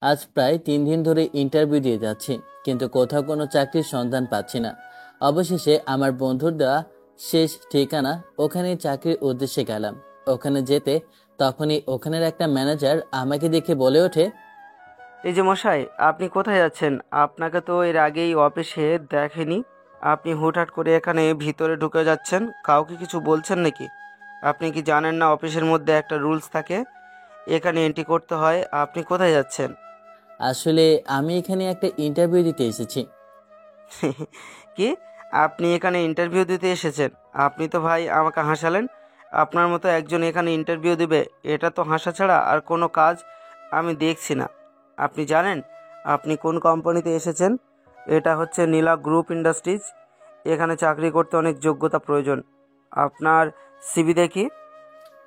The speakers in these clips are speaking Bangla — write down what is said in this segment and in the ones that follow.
আজ প্রায় 3 দিন ধরে ইন্টারভিউ দিয়ে যাচ্ছি, কিন্তু কোথাও কোনো চাকরির সন্ধান পাচ্ছি না। অবশেষে আমার বন্ধুর দেওয়া শেষ ঠিকানা, ওখানেই চাকরির উদ্দেশ্যে গেলাম। ওখানে যেতে তখনই ওখানের একটা ম্যানেজার আমাকে দেখে বলে ওঠে, এই যে মশাই, আপনি কোথায় যাচ্ছেন? আপনাকে তো এর আগেই অফিসে দেখেনি। আপনি হুটহাট করে এখানে ভিতরে ঢুকে যাচ্ছেন, কাউকে কিছু বলছেন নাকি? আপনি কি জানেন না অফিসের মধ্যে একটা রুলস থাকে, এখানে এন্ট্রি করতে হয়? আপনি কোথায় যাচ্ছেন? আসলে আমি এখানে একটা ইন্টারভিউ দিতে এসেছি। কি? আপনি এখানে ইন্টারভিউ দিতে এসেছেন? আপনি তো ভাই আমাকে হাসালেন। আপনার মতো একজন এখানে ইন্টারভিউ দিবে, এটা তো হাসা ছাড়া আর কোনো কাজ আমি দেখছি না। আপনি জানেন আপনি কোন কোম্পানিতে এসেছেন? এটা হচ্ছে নীলা গ্রুপ ইন্ডাস্ট্রিজ। এখানে চাকরি করতে অনেক যোগ্যতা প্রয়োজন। আপনার সিভি দেখি।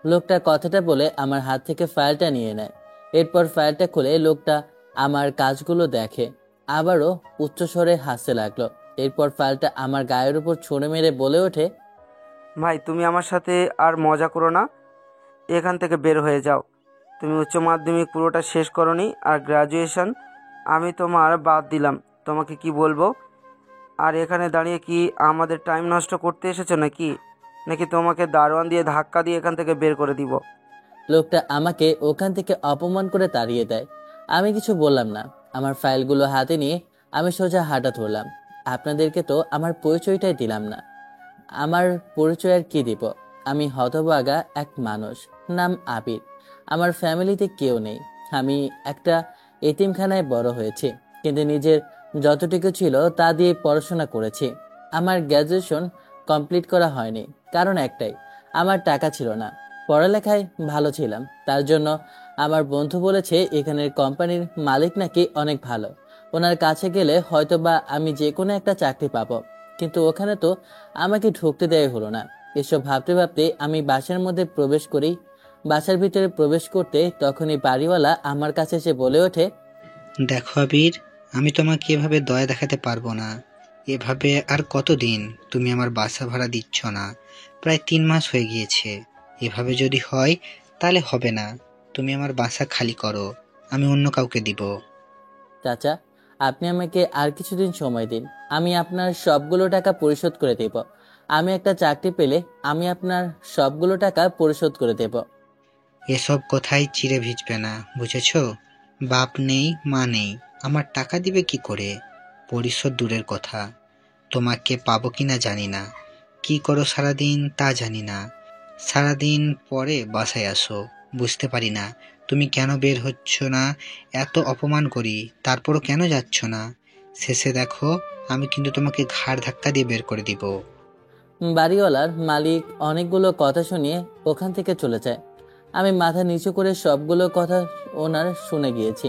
লোকটা কথাটা বলে আমার হাত থেকে ফাইলটা নিয়ে নেয়। এরপর ফাইলটা খুলে লোকটা আমার কাজগুলো দেখে, আবারও উচ্চস্বরে হাসতে লাগলো। এরপর ফাইলটা আমার গায়ের উপর ছুঁড়ে মেরে বলে ওঠে, ভাই, তুমি আমার সাথে আর মজা করো না। এখান থেকে বের হয়ে যাও। তুমি উচ্চ মাধ্যমিক পুরোটা শেষ করনি, আর গ্র্যাজুয়েশন আমি তোমার বাদ দিলাম। তোমাকে কি বলবো? আর এখানে দাঁড়িয়ে কি আমাদের টাইম নষ্ট করতে এসেছো নাকি? নাকি তোমাকে দারোয়ান দিয়ে ধাক্কা দিয়ে এখান থেকে বের করে দিব? লোকটা আমাকে ওখান থেকে অপমান করে তাড়িয়ে দেয়। আমি কিছু বললাম না। আমার ফাইলগুলো হাতে নিয়ে আমি সোজা হাঁটা ধরলাম। আপনাদেরকে তো আমার পরিচয়টাই দিলাম না। আমার পরিচয় আর কি দিব? আমি হতভাগা এক মানুষ, নাম আবির। আমার ফ্যামিলিতে কেউ নেই। আমি একটা এতিমখানায় বড় হয়েছি, কিন্তু নিজের যতটুকু ছিল তা দিয়ে পড়াশোনা করেছি। আমার গ্র্যাজুয়েশন কমপ্লিট করা হয়নি, কারণ একটাই, আমার টাকা ছিল না। পড়ালেখায় ভালো ছিলাম, তার জন্য আমার বন্ধু বলেছে এখানের কোম্পানির মালিক নাকি অনেক ভালো। ওনার কাছে গেলে হয়তোবা আমি যে কোনো একটা চাকরি পাবো। কিন্তু ওখানে তো আমাকে ঢুকতে দেওয়া হলো না। এসব ভাবতে ভাবতে আমি বাসার মধ্যে প্রবেশ করি। বাসার ভিতরে প্রবেশ করতে তখনই বাড়িওয়ালা আমার কাছে এসে বলে ওঠে, দেখো আবির, আমি তোমাকে এভাবে দয়া দেখাতে পারবো না। এভাবে আর কতদিন? তুমি আমার বাসা ভাড়া দিচ্ছ না, প্রায় 3 মাস হয়ে গিয়েছে। এভাবে যদি হয় তাহলে হবে না। তুমি আমার বাসা খালি করো, আমি অন্য কাউকে দিব। চাচা, আপনি আমাকে আর কিছুদিন সময় দিন। আমি আপনার সবগুলো টাকা পরিশোধ করে দেব। আমি একটা চাকরি পেলে আমি আপনার সবগুলো টাকা পরিশোধ করে দেব। এসব কথাই চিড়ে ভিজবে না, বুঝেছো? বাপ নেই, মা নেই, আমার টাকা দিবে কি করে? পরিশোধ দূরের কথা, তোমাকে পাবো কিনা জানি না। কি করো সারাদিন তা জানি না। সারাদিন পরে বাসায় আসো, বুঝতে পারি না তুমি কেন বের হচ্ছ না। এত অপমান করি, তারপরও কেন যাচ্ছ না? শেষে দেখো, আমি কিন্তু তোমাকে ঘাড় ধাক্কা দিয়ে বের করে দিব। বাড়িওয়ালার মালিক অনেকগুলো কথা শুনিয়ে ওখান থেকে চলে যায়। আমি মাথা নিচু করে সবগুলো কথা ওনার শুনে গিয়েছি।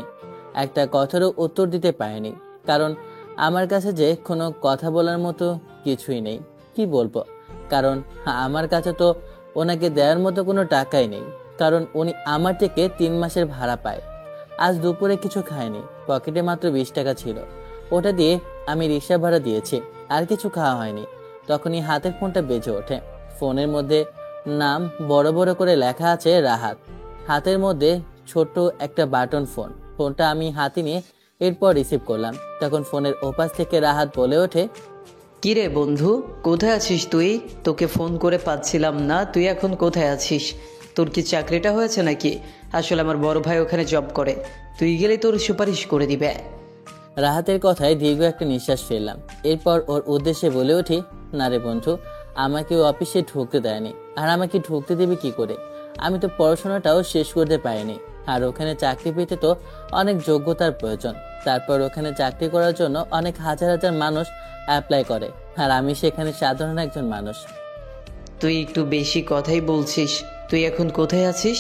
একটা কথারও উত্তর দিতে পারিনি, কারণ আমার কাছে যে কোনো কথা বলার মতো কিছুই নেই। কি বলবো? কারণ আমার কাছে তো ওনাকে দেওয়ার মতো কোনো টাকাই নেই, কারণ উনি আমার থেকে 3 মাসের ভাড়া পায়। আজ দুপুরে কিছু খায়নি, পকেটে মাত্র 20 টাকা ছিল। ওটা দিয়ে আমি রিক্সা ভাড়া দিয়েছি, আর কিছু খাওয়া হয়নি। তখনই হাতের ফোনটা বেজে ওঠে। ফোনের মধ্যে নাম বড় বড় করে লেখা আছে রাহাত। হাতের মধ্যে ছোট্ট একটা বাটন ফোন। ফোনটা আমি হাতে নিয়ে এরপর রিসিভ করলাম। তখন ফোনের ওপাশ থেকে রাহাত বলে ওঠে, কিরে বন্ধু, কোথায় আছিস তুই? তোকে ফোন করে পাচ্ছিলাম না, তুই এখন কোথায় আছিস? তোর কি চাকরিটা হয়েছে নাকি? আসলে আমার বড় ভাই ওখানে জব করে, তুই গেলে তোর সুপারিশ করে দিবে। রাহাতের কথায় দীর্ঘ একটা নিঃশ্বাস ফেললাম। এরপর ওর উদ্দেশ্যে বলে উঠি, না রে বন্ধু, আমাকে ও অফিসে ঢুকতে দেয়নি। আর আমাকে ঢুকতে দেবে কি করে? আমি তো পড়াশোনাটাও শেষ করতে পারিনি। আর ওখানে চাকরি পেতে তো অনেক যোগ্যতার প্রয়োজন। তারপর ওখানে চাকরি করার জন্য অনেক হাজার হাজার মানুষ অ্যাপ্লাই করে, আর আমি সেখানে সাধারণ একজন মানুষ। তুই একটু বেশি কথাই বলছিস। তুই এখন কোথায় আছিস?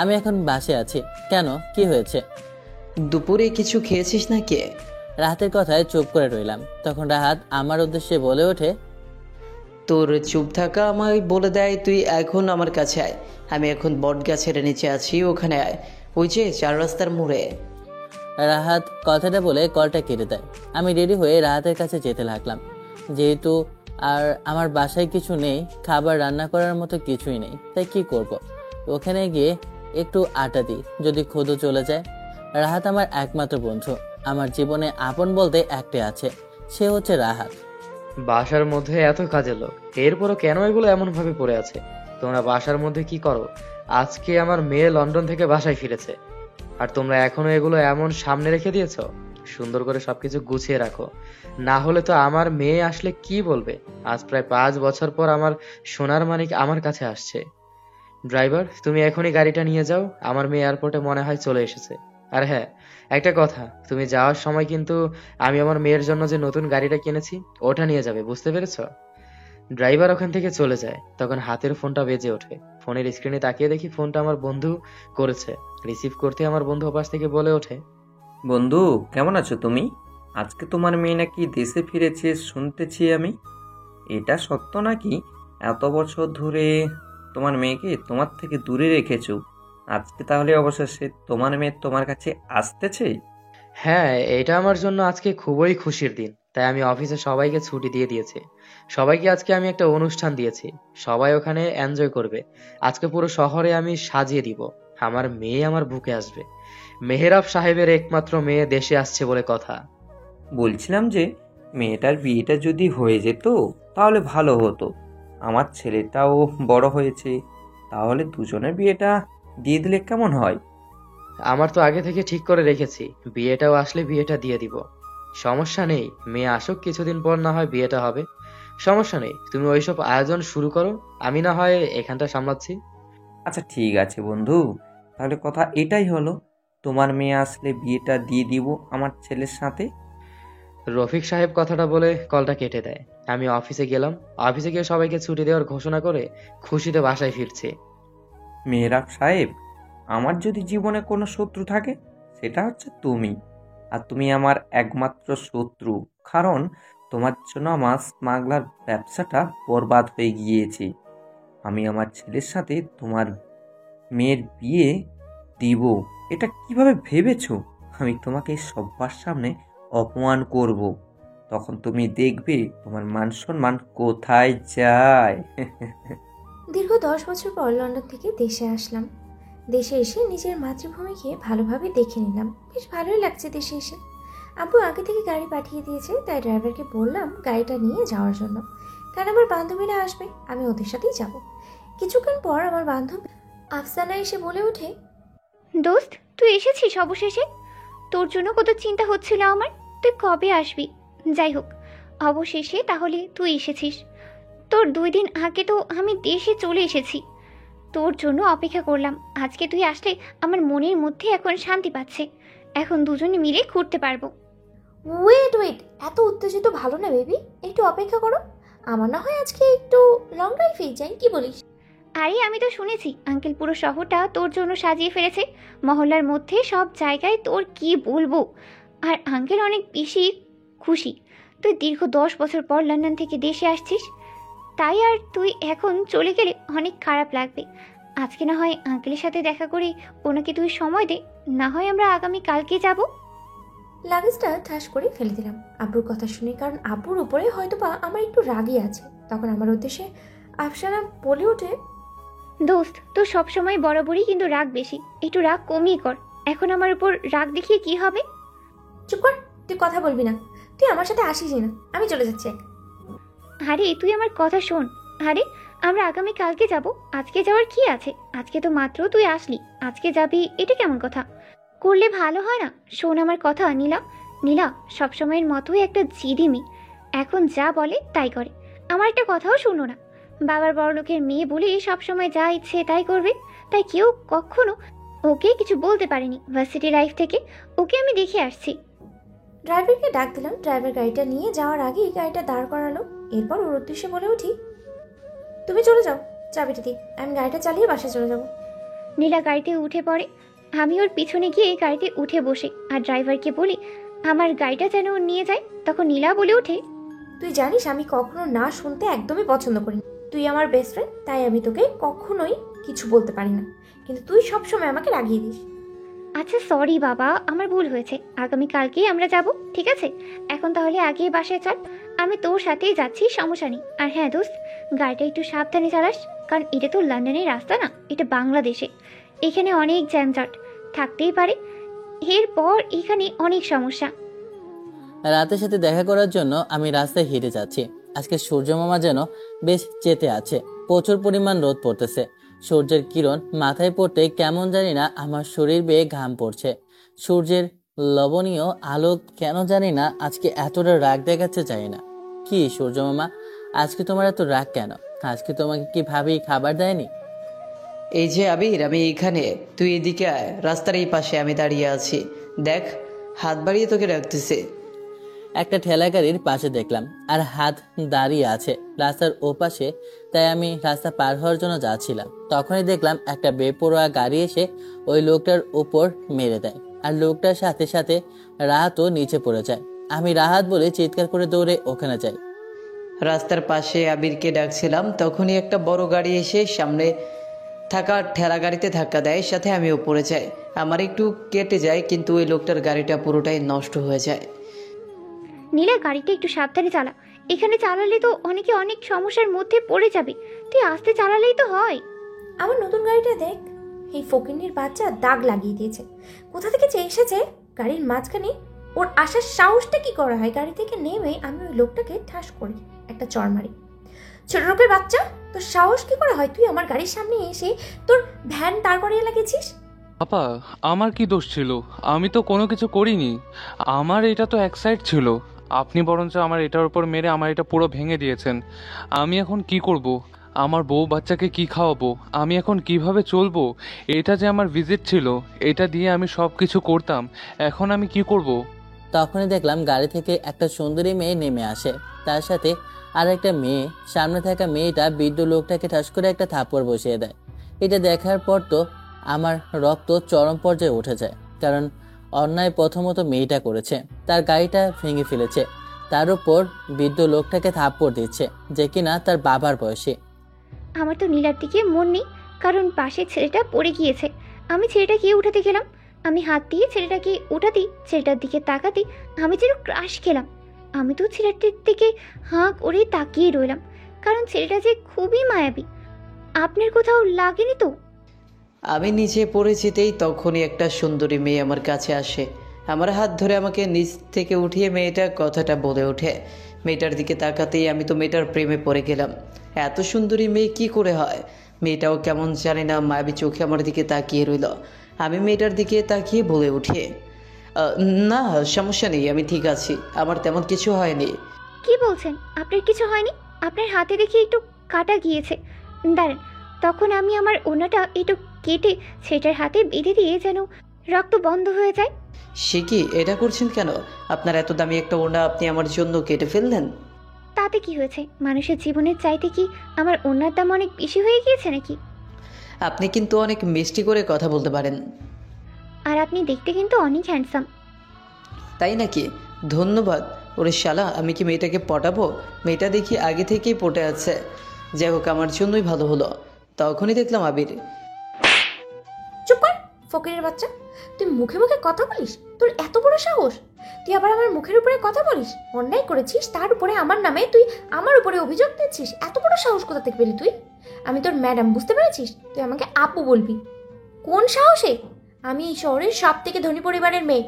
আমি এখন বাসে আছি। কেন, কি হয়েছে? দুপুরে কিছু খেয়েছিস নাকি? রাহাতের কথায় চুপ করে রইলাম। তখন রাহাত আমার উদ্দেশ্যে বলে ওঠে, তোর চুপ থাকা আমায় বলে দেয় তুই এখন আমার কাছে আয়। আমি এখন বট গাছের নিচে আছি, ওখানে আয়, ওই যে 4 রাস্তার মোড়ে। রাহাত কথাটা বলে কলটা কেটে দেয়। আমি রেডি হয়ে রাহাতের কাছে যেতে লাগলাম। যেহেতু আর আমার বাসায় কিছু নেই, খাবার রান্না করার মতো কিছুই নেই, তাই কি করব? ওখানে গিয়ে একটু আটা দিই, যদি ক্ষুধা চলে যায়। রাহাত আমার একমাত্র বন্ধু। আমার জীবনে আপন বলতে একটাই আছে, সে হচ্ছে রাহাত। বাসার মধ্যে এত কাজের লোক, এরপরও কেন এগুলো এমন ভাবে পড়ে আছে? তোমরা বাসার মধ্যে কি করো? আজকে আমার মেয়ে লন্ডন থেকে বাসায় ফিরেছে, আর তোমরা এখনো এগুলো এমন সামনে রেখে দিয়েছো? সুন্দর করে সবকিছু গুছিয়ে রাখো, না হলে তো আমার মেয়ে আসলে কি বলবে? আজ প্রায় 5 বছর পর আমার সোনার মানিক আমার কাছে আসছে। ড্রাইভার, তুমি এখনই গাড়িটা নিয়ে যাও, আমার মেয়ে এয়ারপোর্টে মনে হয় চলে এসেছে। আর হ্যাঁ, একটা কথা, তুমি যাওয়ার সময় কিন্তু আমি আমার মেয়ের জন্য যে নতুন গাড়িটা কিনেছি ওটা নিয়ে যাবে, বুঝতে পেরেছো? ড্রাইভার ওখান থেকে চলে যায়, তখন হাতের ফোনটা বেজে ওঠে। ফোনের স্ক্রিনে তাকিয়ে দেখি ফোনটা আমার বন্ধু করেছে। রিসিভ করতে আমার বন্ধু ওপাশ থেকে বলে ওঠে, বন্ধু, কেমন আছো তুমি? আজকে তোমার মেয়ে নাকি দেশে ফিরেছে শুনতেছি আমি। এটা সত্য নাকি? এত বছর ধরে তোমার মেয়েকে তোমার থেকে দূরে রেখেছো, আজকে তাহলে অবশেষে তোমার মেয়ে তোমার কাছে আসতেছে? হ্যাঁ, এটা আমার জন্য আজকে খুবই খুশির দিন, তাই আমি অফিসে সবাইকে ছুটি দিয়ে দিয়েছি। সবাইকে আজকে আমি একটা অনুষ্ঠান দিয়েছি, সবাই ওখানে এনজয় করবে। আজকে পুরো শহরে আমি সাজিয়ে দিব, আমার মেয়ে আমার বুকে আসবে। মেহেরাব সাহেবের একমাত্র মেয়ে দেশে আসছে বলে কথা। বলছিলাম যে মেয়েটার বিয়েটা যদি হয়ে যেত তাহলে ভালো হতো। আমার ছেলেটাও বড় হয়েছে, তাহলে দুজনের বিয়েটা দিয়ে দিলে কেমন হয়? আমার তো আগে থেকে ঠিক করে রেখেছি, বিয়েটাও আসলে বিয়েটা দিয়ে দিব। সমস্যা নেই, মেয়ে আসুক, কিছুদিন পর না হয় বিয়েটা হবে। সমস্যা নেই, তুমি ওইসব আয়োজন শুরু করো, আমি না হয় এখানটা সামলাচ্ছি। আচ্ছা ঠিক আছে বন্ধু, তাহলে কথা এটাই হলো, তোমার মেয়ে আসলে বিয়েটা দিয়ে দিব আমার ছেলের সাথে। রফিক সাহেব কথাটা বলে কলটা কেটে দেয়। আমি অফিসে গেলাম, অফিসে গিয়ে সবাইকে ছুটি দেওয়ার ঘোষণা করে খুশিতে বাসায় ফিরছি। মেহরাব সাহেব, আমার যদি জীবনে কোনো শত্রু থাকে সেটা হচ্ছে তুমি। আর তুমি আমার একমাত্র শত্রু, কারণ তোমার জন্য আমার স্মাগলার ব্যবসাটা বরবাদ হয়ে গিয়েছে। আমি আমার ছেলের সাথে তোমার মেয়ের বিয়ে দিব, এটা কিভাবে ভেবেছো? আমি তোমাকে সবার সামনে অপমান করব, তখন তুমি দেখবে তোমার মান সম্মান কোথায় যায়। দীর্ঘ 10 বছর পর লন্ডন থেকে দেশে আসলাম। দেশে এসে নিজের মাতৃভূমিকে ভালোভাবে দেখে নিলাম। বেশ ভালোই লাগছে দেশে এসে। আব্বু আগে থেকে গাড়ি পাঠিয়ে দিয়েছে, তাই ড্রাইভারকে বললাম গাড়িটা নিয়ে যাওয়ার জন্য, কারণ আমার বান্ধবীরা আসবে, আমি ওদের সাথেই যাব। কিছুক্ষণ পর আমার বান্ধবী আফসানা এসে বলে ওঠে, দোস্ত, তুই এসেছিস অবশেষে। তোর জন্য কত চিন্তা হচ্ছিল আমার, তুই কবে আসবি। যাই হোক, অবশেষে তাহলে তুই এসেছিস। তোর 2 দিন আগে তো আমি দেশে চলে এসেছি, তোর জন্য অপেক্ষা করলাম। আজকে তুই আসলে আমার মনের মধ্যে এখন শান্তি পাচ্ছে, এখন দুজনে মিলে ঘুরতে পারবো। ওয়েট ওয়েট, এত উত্তেজিত ভালো না বেবি, একটু অপেক্ষা করো। আমার না হয় আজকে একটু লং ড্রাইভে যাই, কি বলিস? আরে আমি তো শুনেছি আঙ্কেল পুরো শহরটা তোর জন্য সাজিয়ে ফেলেছে, মহল্লার মধ্যে সব জায়গায় তোর কি বলবো। আর আঙ্কেল অনেক বেশি খুশি তুই দীর্ঘ 10 বছর পর লন্ডন থেকে দেশে আসছিস, তাই আর তুই এখন চলে গেলে অনেক খারাপ লাগবে। আজকে না হয় আঙ্কেলের সাথে দেখা করে ওনাকে তুই সময় দে, না হয় আমরা আগামী কালকে যাব। লাগেজটা ঠাস করে ফেলে দিলাম আব্বুর কথা শুনে, কারণ আব্বুর উপরে হয়তোবা আমার একটু রাগই আছে। তখন আমার উদ্দেশ্যে আফসানা বলে ওঠে, দোস্ত, তোর সবসময় বরাবরই কিন্তু রাগ বেশি, একটু রাগ কমিয়ে কর। এখন আমার উপর রাগ দেখিয়ে কি হবে? চুপ কর, তুই কথা বলবি না। তুই আমার সাথে আসিসই না, আমি চলে যাচ্ছি। আরে তুই আমার কথা শোন। আরে আমরা আগামী কালকে যাব, আজকে যাওয়ার কি আছে? আজকে তো মাত্র তুই আসলি, আজকে যাবি, এটা কেমন কথা করলে ভালো হয় না? শোন আমার কথা নীলা। নীলা সবসময়ের মতোই একটা জিদি মেয়ে, এখন যা বলে তাই করে, আমার একটা কথাও শুনো না। বাবার বড়লোকের মেয়ে বলে সবসময় যা ইচ্ছে তাই করবে, তাই কেউ কখনো ওকে কিছু বলতে পারেনি ভার্সিটি লাইফ থেকে। ওকে আমি দেখে আসছি। ড্রাইভারকে ডাক দিলাম, ড্রাইভার গাড়িটা নিয়ে যাওয়ার আগেই গাড়িটা দাঁড় করালো। এরপর ওর উদ্দেশ্যে বলে উঠি, তুমি চলে যাও, চাবিটা দিই, আমি গাড়িটা চালিয়ে বাসায় চলে যাব। নীলা গাড়িতে উঠে পড়ে, আমি ওর পিছনে গিয়ে গাড়িতে উঠে বসে আর ড্রাইভারকে বলি আমার গাড়িটা যেন ও নিয়ে যায়। তখন নীলা বলে ওঠে, তুই জানিস আমি কখনো না শুনতে একদমই পছন্দ করি না। তুই আমার বেস্ট ফ্রেন্ড, তাই আমি তোকে কখনোই কিছু বলতে পারি না, কিন্তু তুই সবসময় আমাকে রাগিয়ে দিস। আচ্ছা সরি বাবা, আমার ভুল হয়েছে, আগামী কালকেই আমরা যাব, ঠিক আছে? এখন তাহলে আগে বাসায় চল, আমি তোর সাথেই যাচ্ছি, সমস্যা নেই। আর হ্যাঁ দোস্ত, গাড়িটা একটু সাবধানে চালাস, কারণ এটা তো লন্ডনের রাস্তা না, এটা বাংলাদেশে, এখানে অনেক জ্যামজট থাকতেই পারে। এরপর এখানে অনেক সমস্যা। রাতের সাথে দেখা করার জন্য আমি রাস্তায় হেঁটে যাচ্ছি। আজকে সূর্যমামা যেন বেশ চেতে আছে। প্রচুর পরিমাণ রোদ পড়তেছে। সূর্যের কিরণ মাথায় পড়তে কেমন জানি না আমার শরীর বেয়ে ঘাম পড়ছে। সূর্যের লবণীয় আলো কেন জানি না আজকে এতটা রাগ দেখাচ্ছে, জানি না। কি সূর্যমামা, আজকে তোমার এত রাগ কেন? আজকে তোমাকে কি ভাবি খাবার দেয়নি? এই যে আবির, আমি এইখানে, তুই এদিকে আয়। রাস্তার এই পাশে আমি দাঁড়িয়ে আছি, দেখ, হাত বাড়িয়ে তোকে ডাকতেছে। একটা ঠেলা গাড়ির পাশে দেখলাম আর হাত দাঁড়িয়ে আছে রাস্তার ওপাশে, তাই আমি রাস্তা পার হওয়ার জন্য যাচ্ছিলাম। তখনই দেখলাম একটা বেপরোয়া গাড়ি এসে ওই লোকটার উপর মেরে দেয়, আর লোকটার সাথে সাথে রাহাতও নিচে পড়ে যায়। আমি রাহাত বলে চিৎকার করে দৌড়ে ওখানে যাই। রাস্তার পাশে আবিরকে ডাকছিলাম, তখনই একটা বড় গাড়ি এসে সামনে থাকা ঠেলা গাড়িতে ধাক্কা দেয়, সাথে আমিও পড়ে যাই। আমার একটু কেটে যায়, কিন্তু ওই লোকটার গাড়িটা পুরোটাই নষ্ট হয়ে যায়। নীলা, গাড়িটা একটু সাবধানে চালা। এখানে চালালে তো অনেক সমস্যার মধ্যে পড়ে যাবে। তুই আস্তে চালালেই তো হয়। আমার নতুন গাড়িটা দেখ, এই ফকিন্নির বাচ্চা দাগ লাগিয়ে দিয়েছে। কোথা থেকে যে এসেছে গাড়ির মাঝখানে, ওর আসার সাহসটা কি করা হয়? গাড়ি থেকে নেমে আমি ওই লোকটাকে ঠাস করি, একটা চড় মারি। ছোট লোকের বাচ্চা, তোর সাহস কি করে হয় তুই আমার গাড়ির সামনে এসে তোর ভ্যান দাঁড় করিয়ে লাগিয়েছিস? আপা, আমার কি দোষ ছিল? আমি তো কোনো কিছু করিনি। আমার এটা তো এক সাইড ছিল। আপনি বরঞ্চ আমার এটার উপর মেরে আমার এটা পুরো ভেঙে দিয়েছেন। আমি এখন কি করব? আমার বউ বাচ্চাকে কি খাওয়াবো? আমি এখন কিভাবে চলবো? এটা যে আমার ভিজিট ছিল, এটা দিয়ে আমি সব কিছু করতাম। এখন আমি কি করব? তখনই দেখলাম গাড়ি থেকে একটা সুন্দরী মেয়ে নেমে আসে, তার সাথে আর একটা মেয়ে। সামনে থাকা মেয়েটা বৃদ্ধ লোকটাকে ঠাস করে একটা থাপ্পড় বসিয়ে দেয়। এটা দেখার পর তো আমার রক্ত চরম পর্যায়ে উঠে যায়, কারণ অন্যায় প্রথমত মেয়েটা করেছে, তার গাড়িটা ভেঙে ফেলেছে, তার উপর বৃদ্ধ লোকটাকে থাপ্পড় দিচ্ছে যে কিনা তার বাবার বয়সী। আমার তো নীলার দিকে মন নেই, কারণ পাশের ছেলেটা পড়ে গিয়েছে। আমি ছেলেটাকে উঠাতে গেলাম, আমি হাত দিয়ে ছেলেটাকে উঠাতেই ছেলেটার দিকে তাকাতেই আমি যেন ক্রাশ খেলাম। আমি তো ছেলেটির দিকে হাঁ করে তাকিয়ে রইলাম, কারণ ছেলেটা যে খুবই মায়াবী। আপনার কোথাও লাগেনি তো? আমি নিচে পড়ে যেতেই তখনই একটা সুন্দরী মেয়ে আমার কাছে আসে। আমার হাত ধরে আমাকে নিচ থেকে উঠিয়ে মেয়েটা কথাটা বলে ওঠে। মেয়েটার দিকে তাকাতেই আমি তো মেয়েটার প্রেমে পড়ে গেলাম। এত সুন্দরী মেয়ে কি করে হয়? মেয়েটাও কেমন জানি না মায়াবী চোখে আমার দিকে তাকিয়ে রইল। আমি মেয়েটার দিকে তাকিয়ে বলে উঠি, না সমস্যা নেই, আমি ঠিক আছি, আমার তেমন কিছু হয়নি। কি বলছেন? আপনার কিছু হয়নি? আপনার হাতে দেখি একটু কাটা গিয়েছে। দাঁড়ান। তখন আমি আমার ওনাটা একটু কেটে সেটার হাতে বেঁধে দিয়ে যেন রক্ত বন্ধ হয়ে যায়। সে কি, এটা করছেন কেন? আপনার এত দামি একটা ওড়না আপনি আমার জন্য কেটে ফেললেন? তাতে কি হয়েছে? মানুষের জীবনের চাইতে কি আমার ওনার দাম অনেক বেশি হয়ে গিয়েছে নাকি? আপনি কিন্তু অনেক মিষ্টি করে কথা বলতে পারেন। আর আপনি দেখতে কিন্তু অনেক হ্যান্ডসাম। তাই নাকি? ধন্যবাদ। ওরে শালা, আমি কি মেয়েটাকে পটাবো? মেয়েটা দেখি আগে থেকেই পটে আছে। যাই হোক, আমার জন্যই ভালো হলো। তখনই দেখলাম আবির। চুপ কর ফকিরের বাচ্চা, তুই মুখে মুখে কথা বলিস? তোর এত বড় সাহস? তুই আবার আমার মুখের উপরে কথা বলিস? অন্যায় করেছিস, তার উপরে আমার নামে তুই আমার উপরে অভিযোগ দিচ্ছিস? এত বড় সাহস কোথা থেকে পেলি তুই? আমি তোর ম্যাডাম, বুঝতে পেরেছিস? তুই আমাকে আপু বলবি? কোন সাহসে? আমি এই শহরের সব থেকে ধনী পরিবারের মেয়ে,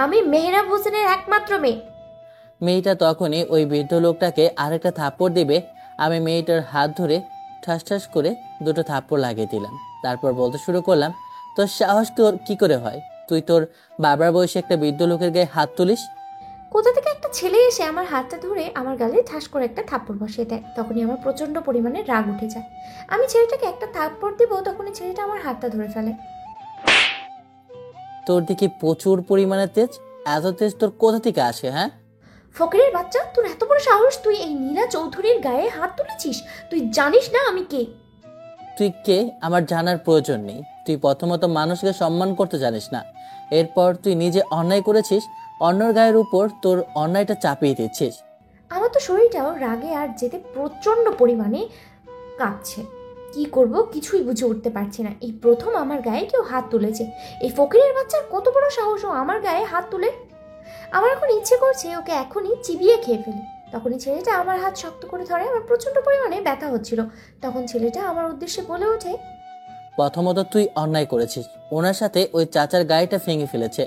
আমি মেহরাব হোসেনের একমাত্র মেয়ে। মেয়েটা তখনই ওই বৃদ্ধ লোকটাকে আরেকটা থাপ্পড় দিবে, আমি মেয়েটার হাত ধরে ঠাস ঠাস করে দুটো থাপ্পড় লাগিয়ে দিলাম। তারপর বলতে শুরু করলাম, তোর সাহস তোর কি করে হয়? তুই তোর বাবার বয়সে একটা বৃদ্ধ লোকের গায়ে হাত তুলিস? কোথা থেকে একটা ছেলে এসে আমার হাতটা ধরে আমার গালে ঠাস করে একটা থাপ্পড় বসিয়ে দেয়। তখনই আমার প্রচণ্ড পরিমাণে রাগ উঠে যায়। আমি ছেলেটাকে একটা থাপ্পড় দিব, তখনই ছেলেটা আমার হাতটা ধরে ফেলে। তোর দিকে প্রচুর পরিমাণে তেজ, এত তেজ তোর কোথা থেকে আসে? হ্যাঁ ফকিরের বাচ্চা, তোর এত বড় সাহস, তুই এই নীলা চৌধুরীর গায়ে হাত তুলেছিস? তুই জানিস না আমি কে? তুই কে আমার জানার প্রয়োজন নেই। তুই প্রথমত মানুষকে সম্মান করতে জানিস না, এরপর তুই নিজে অন্যায় করেছিস, অন্যর গায়ের উপর তোর অন্যায়টা চাপিয়ে দিচ্ছিস। আমার তো শরীরটাও রাগে আর যেতে প্রচণ্ড পরিমাণে কাঁপছে। কি করব কিছুই বুঝে উঠতে পারছি না। এই প্রথম আমার গায়ে কেউ হাত তুলেছে। এই ফকিরের বাচ্চার কত বড় সাহস ও আমার গায়ে হাত তুলে। আমার এখন ইচ্ছে করছে ওকে এখনই চিবিয়ে খেয়ে ফেলি। তখনই ছেলেটা আমার হাত শক্ত করে ধরে। আমার প্রচণ্ড পরিমাণে ব্যথা হচ্ছিল। তখন ছেলেটা আমার উদ্দেশ্যে বলে ওঠে, প্রথমত তুই অন্যায় করেছিস, ওনার সাথে ওই চাচার গাড়িটা ভেঙে ফেলেছে,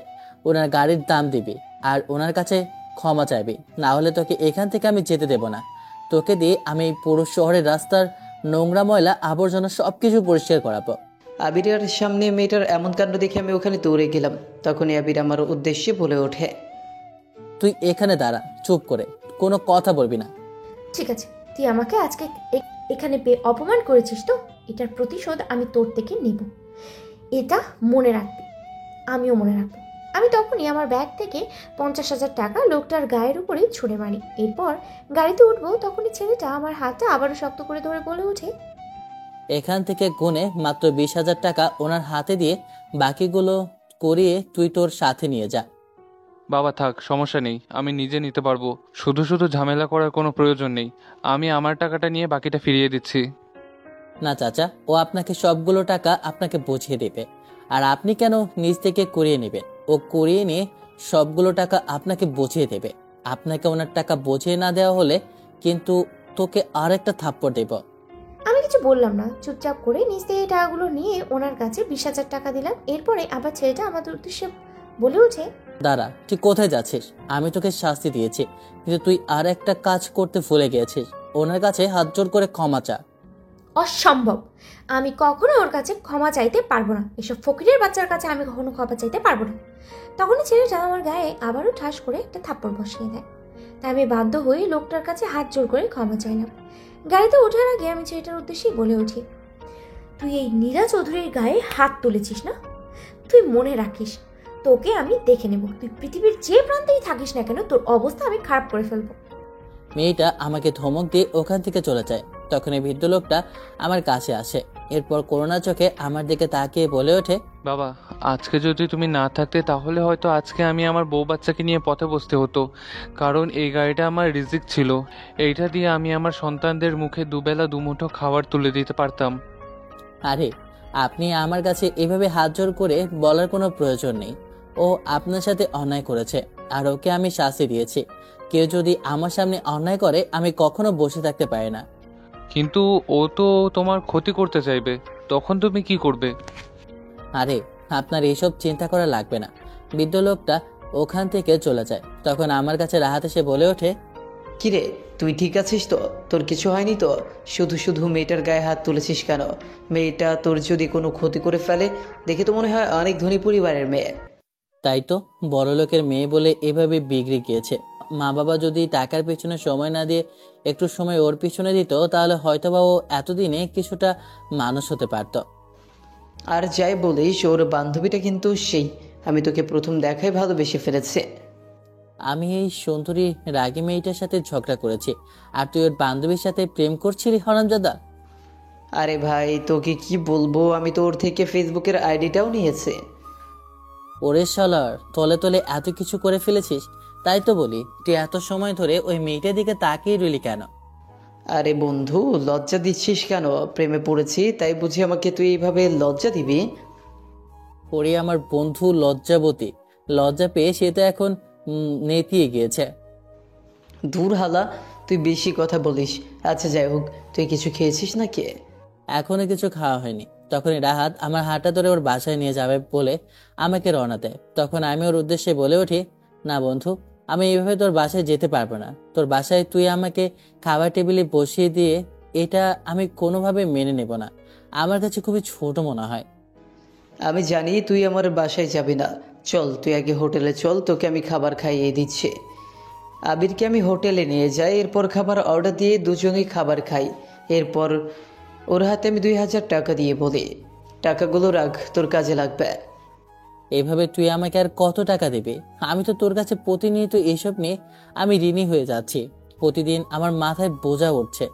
ওনার গাড়ির দাম দিবি আর ওনার কাছে ক্ষমা চাইবি, না হলে তোকে এখান থেকে আমি যেতে দেব না। তোকে দিয়ে আমি এই পুরো শহরের রাস্তার নোংরা ময়লা আবর্জনা সব কিছু পরিষ্কার করাবো। আবিরের সামনে মেয়েটার এমন কাণ্ড দেখে আমি ওখানে দৌড়ে গেলাম। তখনই আবির আমার উদ্দেশ্যে বলে ওঠে, তুই এখানে দাঁড়া, চুপ করে, কোনো কথা বলবি না। ঠিক আছে, তুই আমাকে আজকে এখানে পেয়ে অপমান করেছিস তো, এটার প্রতিশোধ আমি তোর থেকে নেব। এটা মনে রাখবি, আমিও মনে রাখবো। আমি তখনই আমার ব্যাগ থেকে 50,000 টাকা লোকটার গায়ের উপরে ছুঁড়ে মারি। এরপর গাড়িতে উঠবো, তখনই ছেলেটা আমার হাতটা আবারও শক্ত করে ধরে বলে ওঠে, এখান থেকে গুনে মাত্র 20,000 টাকা ওনার হাতে দিয়ে বাকিগুলো করিয়ে তুই তোর সাথে নিয়ে যা। বাবা থাক, সমস্যা নেই, আমি নিজে নিতে পারবো। শুধু শুধু ঝামেলা করার কোনো প্রয়োজন নেই। আমি আমার টাকাটা নিয়ে বাকিটা ফিরিয়ে দিচ্ছি। না চাচা, ও আপনাকে সবগুলো টাকা আপনাকে বুঝিয়ে দেবে, আর আপনি কেন নিজ থেকে করিয়ে নেবেন? ও করিয়ে নিয়ে সবগুলো টাকা আপনাকে বুঝিয়ে দেবে। আপনাকে ওনার টাকা বুঝিয়ে না দেওয়া হলে কিন্তু তোকে আর একটা থাপ্পড় দেব। আমি কিছু বললাম না, চুপচাপ করে নিজ থেকে টাকাগুলো নিয়ে ওনার কাছে 20,000 টাকা দিলাম। এরপরে আবার ছেলেটা আমাদের উদ্দেশ্যে বলে ওঠে, দাঁড়া, তুই কোথায় যাচ্ছিস? আমি তোকে শাস্তি দিয়েছি, কিন্তু তুই আর একটা কাজ করতে ভুলে গিয়েছিস। ওনার কাছে হাত জোর করে ক্ষমা চা। অসম্ভব, আমি কখনো ওর কাছে ক্ষমা চাইতে পারবো না। এসব ফকিরের বাচ্চার কাছে আমি কখনো ক্ষমা চাইতে পারবো না। তখনই ছেলেটা আমার গায়ে আবারও ঠাস করে একটা থাপ্পড় বসিয়ে দেয়। তাই আমি বাধ্য হয়ে লোকটার কাছে হাত জোর করে ক্ষমা চাইলাম। গাড়িতে ওঠার আগে আমি ছেলেটার উদ্দেশ্যেই বলে উঠি, তুই এই নীরা চৌধুরীর গায়ে হাত তুলেছিস না? তুই মনে রাখিস, তোকে আমি দেখে নেব। তুই পৃথিবীর যে প্রান্তেই থাকিস না কেন, তোর অবস্থা আমি খারাপ করে ফেলবো। মেয়েটা আমাকে ধমক দিয়ে ওখান থেকে চলে যায়। তখন এই বৃদ্ধ লোকটা আমার কাছে আসে। এরপর করোনা চোখে আমার দিকে তাকিয়ে বলে ওঠে, বাবা, আজকে যদি তুমি না থাকতে তাহলে হয়তো আজকে আমি আমার বউ বাচ্চাকে নিয়ে পথে বসতে হতো। কারণ এই গাড়িটা আমার রিজিক ছিল। এইটা দিয়ে আমি আমার সন্তানদের মুখে দুবেলা দুমুঠো খাবার তুলে দিতে পারতাম। আরে আপনি আমার কাছে এভাবে হাত জোর করে বলার কোনো প্রয়োজন নেই। ও আপনার সাথে অন্যায় করেছে, আর ওকে আমি শাস্তি দিয়েছি। কেউ যদি আমার সামনে অন্যায় করে, আমি কখনো বসে থাকতে পারি না। কিন্তু ও তো তোমার ক্ষতি করতে চাইবে, তখন তুমি কি করবে? আরে আপনার এইসব চিন্তা করা লাগবে না। বৃদ্ধ লোকটা ওখান থেকে চলে যায়। তখন আমার কাছে রাহাত এসে বলে ওঠে, কিরে তুই ঠিক আছিস তো? তোর কিছু হয়নি তো? শুধু শুধু মেয়েটার গায়ে হাত তুলেছিস কেন? মেয়েটা তোর যদি কোনো ক্ষতি করে ফেলে, দেখে তো মনে হয় অনেক ধনী পরিবারের মেয়ে। তাই তো, বড় লোকের মেয়ে বলে এভাবে বিগড়ে গিয়েছে। মা বাবা যদি টাকার পিছনে সময় না দিয়ে একটু সময় ওর পিছনে দিত, তাহলে হয়তোবা ও এতদিনে কিছুটা মানুষ হতে পারত। আর যাই বলিস, ওর বান্ধবীটা কিন্তু সেই আমি তোকে প্রথম দেখাই ভালোবেসে ফেলেছে। আমি এই সুন্দরী রাগী মেয়েটার সাথে ঝগড়া করেছি, আর তুই ওর বান্ধবীর সাথে প্রেম করছিলি হারামজাদা। আরে ভাই, তোকে কি বলবো, আমি তো ওর থেকে ফেসবুকের আইডিটাও নিয়েছে। ওরে শালার, তলে তলে এত কিছু করে ফেলেছিস। তাই তো বলি, তুই এত সময় ধরে ওই মেয়েটার দিকে তাকিয়ে রইলি কেন? আরে বন্ধু, লজ্জা দিচ্ছিস কেন? প্রেমে পড়েছি তাই বুঝি আমাকে তুই এইভাবে লজ্জা দিবি? ওরে আমার বন্ধু লজ্জাবতী, লজ্জা পেয়ে সে তো এখন নেতিয়ে গিয়েছে। দূর হালা, তুই বেশি কথা বলিস। আচ্ছা যাই হোক, তুই কিছু খেয়েছিস নাকি? এখনো কিছু খাওয়া হয়নি। তখনই রাহাত আমার হাতটা ধরে ওর বাসায় নিয়ে যাবে বলে আমাকে রওনা দেয়। তখন আমি ওর উদ্দেশ্যে বলে উঠি, না বন্ধু, আমি এইভাবে তোর বাসায় যেতে পারবো না। তোর বাসায় তুই আমাকে খাবার টেবিলে বসিয়ে দিয়ে এটা আমি কোনোভাবে মেনে নেব না। আমার কাছে খুবই ছোট মনে হয়। আমি জানি তুই আমার বাসায় যাবি না। চল তুই আগে হোটেলে চল, তোকে আমি খাবার খাইয়ে দিচ্ছি। আবিরকে আমি হোটেলে নিয়ে যাই, এরপর খাবার অর্ডার দিয়ে দুজনেই খাবার খাই। এরপর ওর হাতে আমি 2,000 টাকা দিয়ে বলি, টাকাগুলো রাখ, তোর কাজে লাগবে। এভাবে তুই আমাকে আর কত টাকা দিবি? আমি তো তোর কাছে প্রতিনিয়ত এইসব নিয়ে আমি ঋণী হয়ে যাচ্ছি। প্রতিদিন আমার মাথায় বোঝা উঠছে।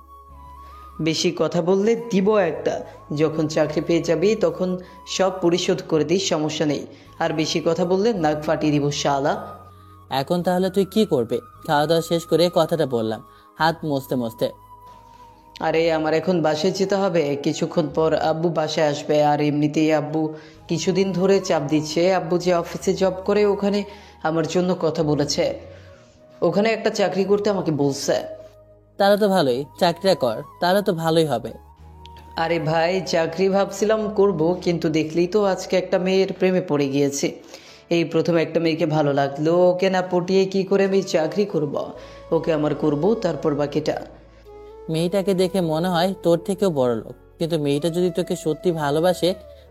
বেশি কথা বললে দিব একটা। যখন চাকরি পেয়ে যাবি তখন সব পরিশোধ করে দিস, সমস্যা নেই। আর বেশি কথা বললে নাক ফাটিয়ে দিব শালা। এখন তাহলে তুই কি করবে? খাওয়া দাওয়া শেষ করে কথাটা বললাম, হাত মুছতে মুছতে। আরে আমার এখন বাসায় যেতে হবে, কিছুক্ষণ পর আব্বু বাসায় আসবে। আর এমনিতেই আব্বু কিছুদিন ধরে চাপ দিচ্ছে। আব্বু যে অফিসে জব করে ওখানে আমার জন্য কথা বলেছে, ওখানে একটা চাকরি করতে আমাকে বলছে। তাহলে তো ভালোই, চাকরিটা কর, তাহলে তো ভালোই হবে। আরে ভাই, চাকরি ভাবছিলাম করব, কিন্তু দেখলেই তো আজকে একটা মেয়ের প্রেমে পড়ে গিয়েছি। এই প্রথম একটা মেয়েকে ভালো লাগলো, ওকে না পটিয়ে কি করে আমি চাকরি করব? ওকে আমার করব, তারপর বাকিটা। মেয়েটাকে দেখে মনে হয় তোর থেকেও বড় লোক, কিন্তু মেয়েটা যদি তোকে সত্যি ভালোবাসে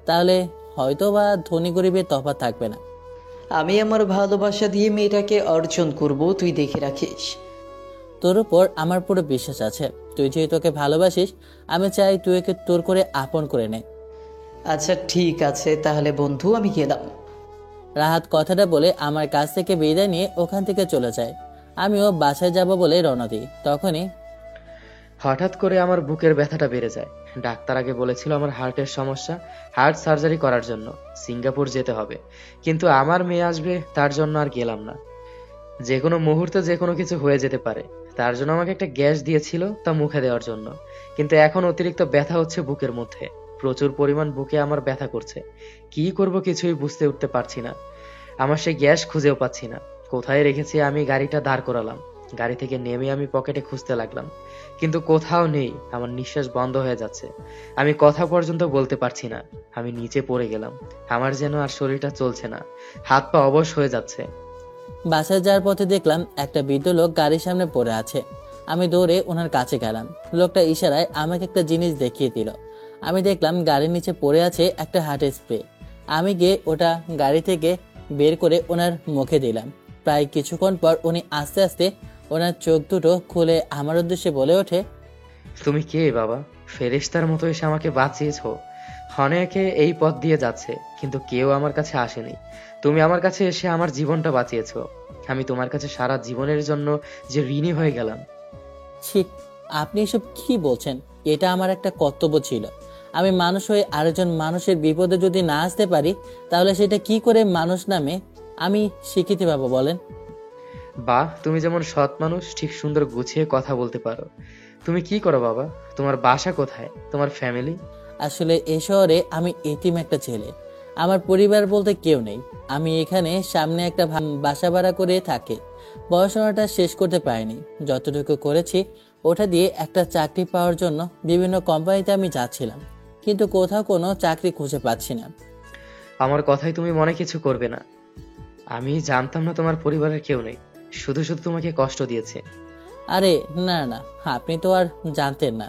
তাহলে হয়তো বা ধনী গরিবের তফাৎ থাকবে না। আমি আমার ভালোবাসা দিয়ে মেয়েটাকে অর্জন করব, তুই দেখে রাখিস। তোর উপর আমার পুরো বিশ্বাস আছে। তুই যেহেতু তোকে ভালোবাসিস, আমি চাই তুই একে তোর করে আপন করে নে। আচ্ছা ঠিক আছে, তাহলে বন্ধু আমি গেলাম। রাহাত কথাটা বলে আমার কাছ থেকে বিদায় নিয়ে ওখান থেকে চলে যায়। আমিও বাসায় যাব বলে রওনা দিই। তখনই হঠাৎ করে আমার বুকের ব্যথাটা বেড়ে যায়। ডাক্তার আগে বলেছিল আমার হার্টের সমস্যা, হার্ট সার্জারি করার জন্য সিঙ্গাপুর যেতে হবে, কিন্তু আমার মেয়ে আসবে তার জন্য আর গেলাম না। যে কোনো মুহূর্তে যে কোনো কিছু হয়ে যেতে পারে, তার জন্য আমাকে একটা গ্যাস দিয়েছিল তা মুখে দেওয়ার জন্য, কিন্তু এখন অতিরিক্ত ব্যথা হচ্ছে বুকের মধ্যে, প্রচুর পরিমাণ বুকে আমার ব্যথা করছে। কি করব কিছুই বুঝতে উঠতে পারছি না। আমার সেই গ্যাস খুঁজেও পাচ্ছি না, কোথায় রেখেছি। আমি গাড়িটা দাঁড় করালাম, গাড়ি থেকে নেমে আমি পকেটে খুঁজতে লাগলাম, কিন্তু কোথাও নেই। আমার নিঃশ্বাস বন্ধ হয়ে যাচ্ছে, আমি কথা পর্যন্ত বলতে পারছি না। আমি নিচে পড়ে গেলাম, আমার যেন আর শরীরটা চলছে না, হাত পা অবশ হয়ে যাচ্ছে। বাসায় যাওয়ার পথে দেখলাম একটা বৃদ্ধ লোক গাড়ির সামনে পড়ে আছে। আমি দৌড়ে ওনার কাছে গেলাম। লোকটা ইশারায় আমাকে একটা জিনিস দেখিয়ে দিল। আমি দেখলাম গাড়ির নিচে পড়ে আছে একটা হার্টের স্প্রে। আমি গিয়ে ওটা গাড়ি থেকে বের করে ওনার মুখে দিলাম। প্রায় কিছুক্ষণ পর উনি আস্তে আস্তে ওনার চোখ দুটো খুলে আমার উদ্দেশ্যে বলে ওঠে, তুমি কে বাবা? ফেরেশতার মতো এসে আমাকে বাঁচিয়েছ। অনেকে এই পথ দিয়ে যাচ্ছে, কিন্তু কেউ আমার কাছে আসেনি। তুমি আমার কাছে এসে আমার জীবনটা বাঁচিয়েছ। আমি তোমার কাছে সারা জীবনের জন্য যে ঋণী হয়ে গেলাম। ছি, আপনি এসব কি বলছেন? এটা আমার একটা কর্তব্য ছিল। আমি মানুষ হয়ে আরেকজন মানুষের বিপদে যদি না আসতে পারি, তাহলে সেটা কি করে মানুষ নামে আমি স্বীকৃতি পাবো বলেন? বাহ, তুমি যেমন সৎ মানুষ, ঠিক সুন্দর গুছিয়ে কথা বলতে পারো। তুমি কি করো বাবা? তোমার বাসা কোথায়? তোমার ফ্যামিলি? আসলে এই শহরে আমি এতিম একটা ছেলে। আমার পরিবার বলতে কেউ নেই। আমি এখানে সামনে একটা বাসা ভাড়া করে থাকি। পড়াশোনাটা শেষ করতে পারিনি। যতটুকু করেছি ওটা দিয়ে একটা চাকরি পাওয়ার জন্য বিভিন্ন কোম্পানিতে আমি যাচ্ছিলাম, কিন্তু কোথাও কোনো চাকরি খুঁজে পাচ্ছি না। আমার কথাই তুমি মনে কিছু করবে না। আমি জানতাম না তোমার পরিবারের কেউ নেই, শুধু শুধু তোমাকে কষ্ট দিয়েছে। আরে না না, আপনি তো আর জানতেন না।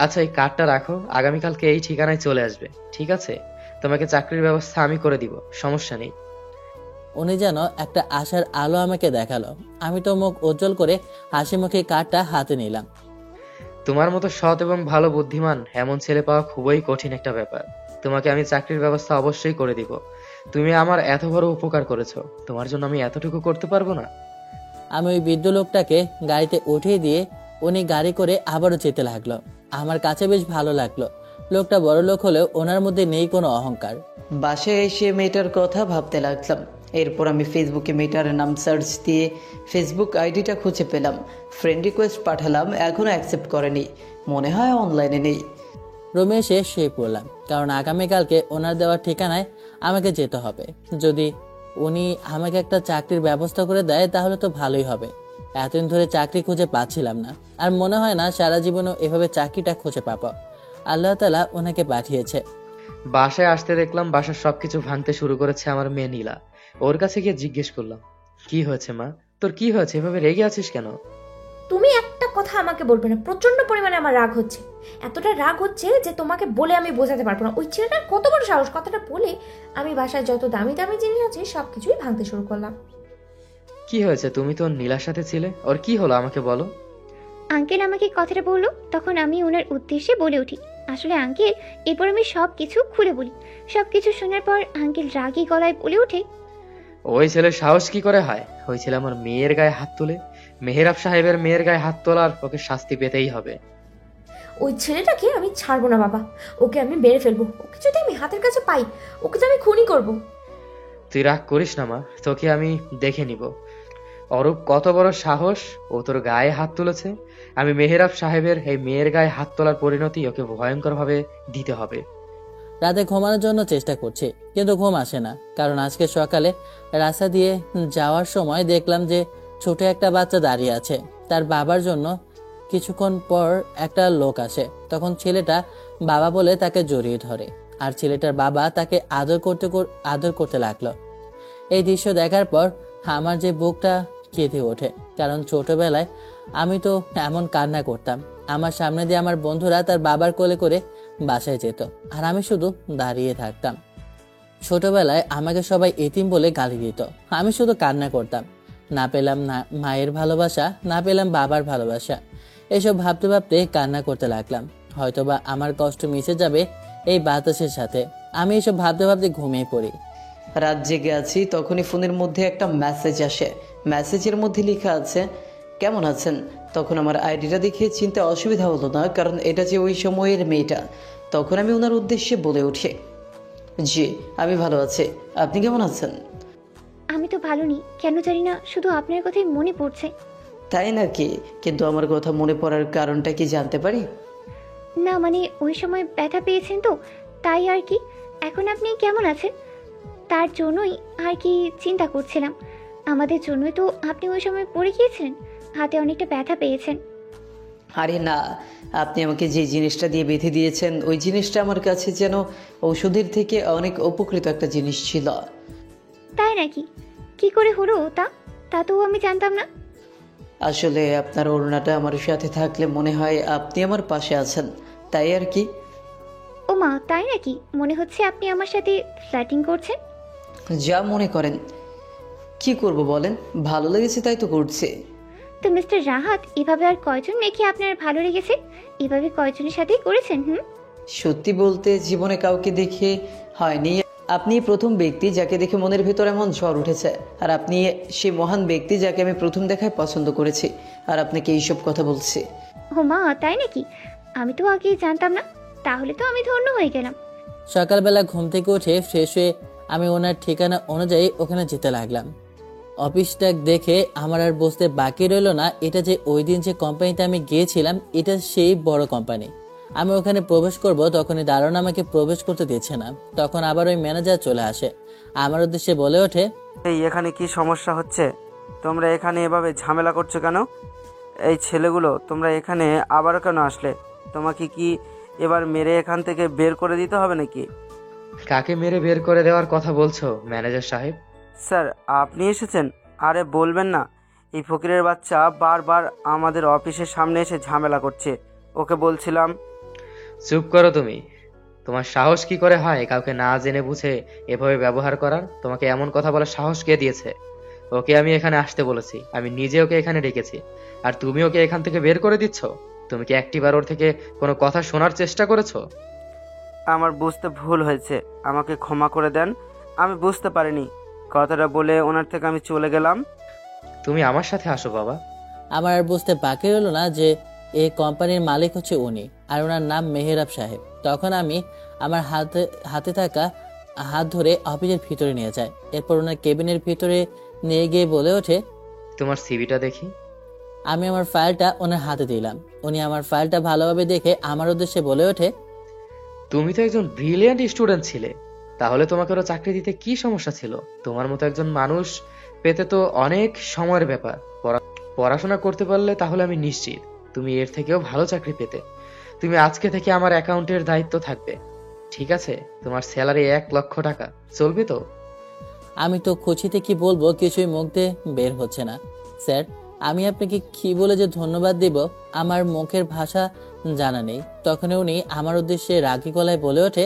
আচ্ছা, এই কার্ডটা রাখো, আগামীকালকে এই ঠিকানায় চলে আসবে, ঠিক আছে? তোমাকে চাকরির ব্যবস্থা আমি করে দিব, সমস্যা নেই। উনি যেন একটা আশার আলো আমাকে দেখালো। আমি তো মুখ উজ্জ্বল করে হাসি মুখে কার্ডটা হাতে নিলাম। তোমার মতো সৎ এবং ভালো বুদ্ধিমান এমন ছেলে পাওয়া খুবই কঠিন একটা ব্যাপার। তোমাকে আমি চাকরির ব্যবস্থা অবশ্যই করে দিব। তুমি আমার এত বড় উপকার করেছো, তোমার জন্য আমি এতটুকু করতে পারবো না? আমি ওই বৃদ্ধ লোকটাকে গাড়িতে উঠিয়ে দিয়ে উনি গাড়ি করে আবারও যেতে লাগলো। আমার কাছে বেশ ভালো লাগলো। লোকটা বড় লোক হলেও ওনার মধ্যে নেই কোনো অহংকার। বাসায় এসে মেয়েটার কথা ভাবতে লাগলাম। এরপর আমি ফেসবুকে মেয়েটার নাম সার্চ দিয়ে ফেসবুক আইডিটা খুঁজে পেলাম। ফ্রেন্ড রিকোয়েস্ট পাঠালাম, এখনও অ্যাকসেপ্ট করেনি, মনে হয় অনলাইনে নেই। রুমে এসে শুয়ে পড়লাম, কারণ আগামীকালকে ওনার দেওয়ার ঠিকানায় আমাকে যেতে হবে। যদি উনি আমাকে একটা চাকরির ব্যবস্থা করে দেয় তাহলে তো ভালোই হবে। এতদিন ধরে চাকরি খুঁজে পাচ্ছিলাম না, আর মনে হয় না সারা জীবনও এভাবে চাকরিটা খুঁজে পাবো। আল্লাহ তাআলা ওনাকে পাঠিয়েছে। বাসায় আসতে দেখলাম বাসার সবকিছু ভাঙতে শুরু করেছে আমার মেয়ে নীলা। ওর কাছে গিয়ে জিজ্ঞেস করলাম, কি হয়েছে মা? তোর কি হয়েছে? এভাবে রেগে আছিস কেন? তুমি একটা কথা আমাকে বলবে না? প্রচন্ড পরিমাণে আমার রাগ হচ্ছে, এতটা রাগ হচ্ছে যে তোমাকে বলে আমি বোঝাতে পারবো না। ওই ছেলেটার কত বড় সাহস! কথাটা বলে আমি বাসায় যত দামি দামি জিনিস আছে সবকিছুই ভাঙতে শুরু করলাম। কি হয়েছে? তুমি তো নীলার সাথে ছিলে, ওর কি হলো আমাকে বলো। আঙ্কেল আমাকে কথাটা বললো, তখন আমি ওনার উদ্দেশ্যে বলে উঠি, আসলে আঙ্কেল, এরপর আমি সব কিছু খুলে বলি। সব কিছু শোনার পর আঙ্কেল রাগী গলায় বলে ওঠে, ওই ছেলের সাহস কি করে হয়? ওই ছেলে আমার মেয়ের গায়ে হাত তোলে। মেহেরাব সাহেবের মেয়ের গায়ে হাত তোলার ওকে শাস্তি পেতেই হবে। ওই ছেলেটাকে আমি ছাড়বো না বাবা, ওকে আমি মেরে ফেলবো। ওকে যদি আমি হাতের কাছে পাই, ওকে তো আমি খুনই করবো। তুই রাগ করিস না মা, তোকে আমি দেখে নিব। অরূপ কত বড় সাহস, ও তোর গায়ে হাত তুলেছে। আমি মেহেরাব সাহেবের এই মেয়ের গায়ে হাত তোলার পরিণতি ওকে ভয়ঙ্কর ভাবে দিতে হবে। রাতে ঘুমানোর জন্য চেষ্টা করছি, কিন্তু ঘুম আসে না। কারণ আজকে সকালে রাস্তা দিয়ে যাওয়ার সময় দেখলাম যে ছোট একটা বাচ্চা দাঁড়িয়ে আছে। তার বাবার জন্য কিছুক্ষণ পর একটা লোক আসে। তখন ছেলেটা বাবা বলে তাকে জড়িয়ে ধরে, আর ছেলেটার বাবা তাকে আদর করতে লাগলো। এই দৃশ্য দেখার পর আমার যে বুকটা কেঁদে ওঠে, কারণ ছোটবেলায় আমি তো এমন কান্না করতাম। আমার সামনে দিয়ে আমার বন্ধুরা তার বাবার কোলে করে বাসায় যেত, আর আমি শুধু দাঁড়িয়ে থাকতাম। ছোটবেলায় আমাকে সবাই এতিম বলে গালি দিত, আমি শুধু কান্না করতাম। না পেলাম না মায়ের ভালোবাসা, না পেলাম বাবার ভালোবাসা। এসব ভাবতে ভাবতে কান্না করতে লাগলাম। হয়তোবা আমার কষ্ট মিশে যাবে এই বাতাসের সাথে। আমি এসব ভাবতে ভাবতে ঘুমিয়ে পড়ি। রাত জেগে আছি, তখনই ফোনের মধ্যে একটা মেসেজ আসে। মেসেজের মধ্যে লেখা আছে, কেমন আছেন? তখন আমার আইডিটা দেখে চিনতে অসুবিধা হলো না, কারণ এটা যে ওই সময়ের মেয়েটা। তখন আমি ওনার উদ্দেশ্যে বলে উঠি, জি আমি ভালো আছি, আপনি কেমন আছেন? আমি তো ভালো নেই, কেন জানি না, শুধু আপনার কথাই মনে পড়ছে। তাই নাকি? কিন্তু আমার কথা মনে পড়ার কারণটা কি জানতে পারি? না মানে ওই সময় ব্যথা পেয়েছেন তো, তাই আর কি। এখন আপনি কেমন আছেন তার জন্যই আর কি চিন্তা করছিলাম। আমাদের জন্যই তো আপনি ওই সময় পড়ে গিয়েছিলেন, হাতে অনেকটা ব্যথা পেয়েছেন। আরে না, আপনি আমাকে যে জিনিসটা দিয়ে বেঁধে দিয়েছেন ওই জিনিসটা আমার কাছে যেন ঔষধের থেকে অনেক উপকৃত একটা জিনিস ছিল। তাই নাকি? কি করে হলো তা? তা তো আমি জানতাম না। আসলে আপনার ওড়নাটা আমার সাথে থাকলে মনে হয় আপনি আমার পাশে আছেন, তাই আর কি। ও মা, তাই নাকি? মনে হচ্ছে আপনি আমার সাথে ফ্ল্যাটিং করছেন। যা মনে করেন। কি করব বলেন, ভালো লেগেছে তাই তো করছে। তো মিস্টার রাহাত, এভাবে আর কয়জন মেয়েকে আপনার ভালো লেগেছে? এভাবে কয়জনের সাথেই করেছেন? সত্যি বলতে জীবনে কাউকে দেখে হয়নি। আপনি প্রথম ব্যক্তি যাকে দেখে মনের ভেতর এমন ঝড় উঠেছে, আর আপনি সেই মহান ব্যক্তি যাকে আমি প্রথম দেখায় পছন্দ করেছি, আর আপনাকে এইসব কথা বলছি। ও মা, তাই নাকি? আমি তো আগেই জানতাম না। তাহলে তো আমি ধন্য হয়ে গেলাম। সকালবেলা ঘুম থেকে উঠে ফ্রেশ হয়ে আমি ওনার ঠিকানা অনুযায়ী ওখানে যেতে লাগলাম। অফিসটা দেখে আমার আর বুঝতে বাকি রইল না, এটা যে ওই দিন যে কোম্পানিতে আমি গিয়েছিলাম এটা সেই বড় কোম্পানি। আমি ওখানে প্রবেশ করব, তখনই দারোয়ান আমাকে প্রবেশ করতে দিচ্ছে না। তখন আবার ওই ম্যানেজার চলে আসে, আমার উদ্দেশ্যে বলে ওঠে, এই এখানে কি সমস্যা হচ্ছে? তোমরা এখানে এভাবে ঝামেলা করছো কেন? এই ছেলেগুলো, তোমরা এখানে আবারও কেন আসলে? তোমাকে কি এবার মেরে এখান থেকে বের করে দিতে হবে নাকি? কাকে মেরে বের করে দেওয়ার কথা বলছো ম্যানেজার সাহেব? স্যার, আপনি এসেছেন? আরে বলবেন না, এই ফকিরের বাচ্চা বারবার আমাদের অফিসের সামনে এসে ঝামেলা করছে। ওকে বলছিলাম। চুপ করো তুমি। তোমার সাহস কি করে হয় কাউকে না জেনে বুঝে এভাবে ব্যবহার করার? তোমাকে এমন কথা বলার সাহস কে দিয়েছে? ওকে আমি এখানে আসতে বলেছি, আমি নিজে ওকে এখানে ডেকেছি, আর তুমি ওকে এখান থেকে বের করে দিচ্ছ? তুমি কি একটিবার ওর থেকে কোনো কথা শোনার চেষ্টা করেছো? আমার বুঝতে ভুল হয়েছে, আমাকে ক্ষমা করে দেন। আমি বুঝতে পারিনি। কথাটা বলে ওনার থেকে আমি চলে গেলাম। তুমি আমার সাথে আসো বাবা। আমার আর বুঝতে বাকি রইল না যে এই কোম্পানির মালিক হচ্ছে উনি, আর ওনার নাম মেহেরাব সাহেব। তখন আমি আমার হাতে থাকা হাত ধরে অফিসের ভিতরে নিয়ে যায়। এরপর ওনার কেবিনের ভিতরে নিয়ে গিয়ে বলে ওঠে, তোমার সিভিটা দেখি। আমি আমার ফাইলটা ওনার হাতে দিলাম। উনি আমার ফাইলটা ভালোভাবে দেখে আমার উদ্দেশ্যে বলে ওঠে, তুমি তো একজন ব্রিলিয়ান্ট স্টুডেন্ট ছিলে, তাহলে তোমাকে ওরা চাকরি দিতে কি সমস্যা ছিল? তোমার মতো একজন মানুষ পেতে তো অনেক সময়ের ব্যাপার। পড়াশোনা করতে পারলে তাহলে আমি নিশ্চিত তুমি এর থেকেও ভালো চাকরি পেতে। তুমি আজকে থেকে আমার অ্যাকাউন্টের দায়িত্ব থাকবে, ঠিক আছে? তোমার স্যালারি 1,00,000 টাকা, চলবে তো? আমি তো খুশিতে কি বলবো কিছুই মুখ দিয়ে বের হচ্ছে না। স্যার, আমি আপনাকে কি বলে যে ধন্যবাদ দিব আমার মুখের ভাষা জানা নেই। তখন উনি আমার উদ্দেশ্যে রাগী গলায় বলে ওঠে,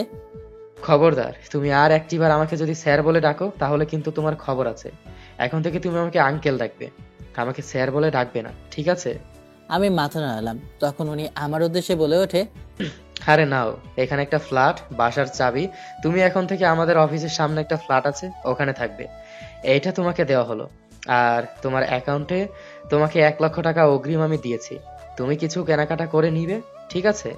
খবরদার, তুমি আর একটিবার আমাকে যদি স্যার বলে ডাকো তাহলে কিন্তু তোমার খবর আছে। এখন থেকে তুমি আমাকে আঙ্কেল ডাকবে, আমাকে স্যার বলে ডাকবে না, ঠিক আছে? আমি মাথা নাড়ালাম। তখন উনি আমার উদ্দেশ্যে বলে ওঠে, আরে নাও, এখানে একটা ফ্ল্যাট, বাসার চাবি। তুমি এখন থেকে আমাদের অফিসের সামনে একটা ফ্ল্যাট আছে, ওখানে থাকবে। এইটা তোমাকে দেওয়া হলো। আর তোমার অ্যাকাউন্টে তোমাকে 1,00,000 টাকা অগ্রিম আমি দিয়েছি, তুমি কিছু কেনাকাটা করে নিবে, ঠিক আছে?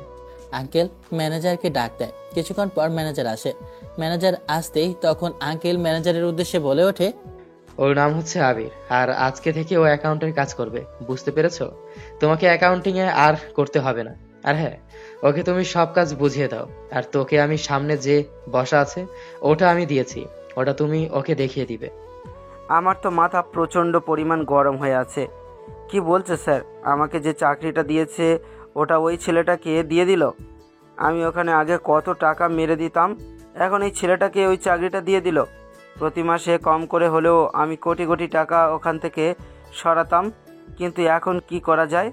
আঙ্কেল ম্যানেজারকে ডাক দেয়। কিছুক্ষণ পর ম্যানেজার আসে। ম্যানেজার আসতেই তখন আঙ্কেল ম্যানেজারের উদ্দেশ্যে বলে ওঠে, ওর নাম হচ্ছে আবির, আর আজকে থেকে ও অ্যাকাউন্টের কাজ করবে, বুঝতে পেরেছো? তোমাকে অ্যাকাউন্টিং এ আর করতে হবে না। আর হ্যাঁ, ওকে তুমি সব কাজ বুঝিয়ে দাও। আর তোকে আমি সামনে যে বসা আছে ওটা আমি দিয়েছি, ওটা তুমি ওকে দেখিয়ে দিবে। আমার তো মাথা প্রচণ্ড পরিমাণ গরম হয়ে আছে। কি বলছে স্যার? আমাকে যে চাকরিটা দিয়েছে ওটা ওই ছেলেটাকে দিয়ে দিল? আমি ওখানে আগে কত টাকা মেরে দিতাম, এখন এই ছেলেটাকে ওই চাকরিটা দিয়ে দিল? প্রতি মাসে কম করে হলেও আমি কোটি কোটি টাকা ওখান থেকে সরাতাম। কিন্তু এখন কি করা যায়?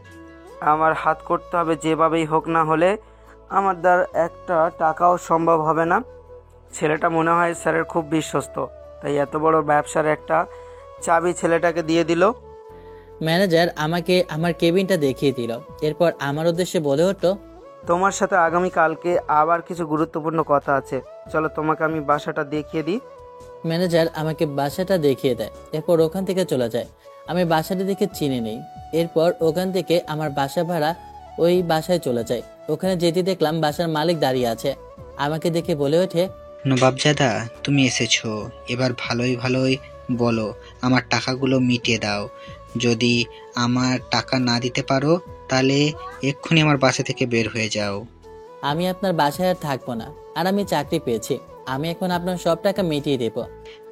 আমার হাত করতে হবে যেভাবেই হোক, না হলে আমার দ্বার একটা টাকাও সম্ভব হবে না। ছেলেটা মনে হয় স্যারের খুব বিশ্বস্ত, তাই এত বড় ব্যবসার একটা চাবি ছেলেটাকে দিয়ে দিল। ম্যানেজার আমাকে আমার কেবিনটা দেখিয়ে দিল। এরপর আমার উদ্দেশ্যে বলে উঠল, তোমার সাথে আগামীকালকে আবার কিছু গুরুত্বপূর্ণ কথা আছে, চলো তোমাকে আমি বাসাটা দেখিয়ে দিই। ম্যানেজার আমাকে বাসাটা দেখিয়ে দেয়। এরপর ওখান থেকে চলে যায়। আমি বাসাটা দেখে চিনে নেই। এরপর ওখান থেকে আমার বাসা ভাড়া ওই বাসায় চলে যায়। ওখানে যেতে দেখলাম বাসার মালিক দাঁড়িয়ে আছে। আমাকে দেখে বলে ওঠে, নবাবজাদা, তুমি এসেছো, এবার ভালোই ভালোই বলো, আমার টাকাগুলো মিটিয়ে দাও। যদি আমার টাকা না দিতে পারো তাহলে এক্ষুনি আমার বাসা থেকে বের হয়ে যাও। আমি আপনার বাসায় আর থাকবো না, আর আমি চাকরি পেয়েছি। আমি এখন আপনার সব টাকা মিটিয়ে দেব।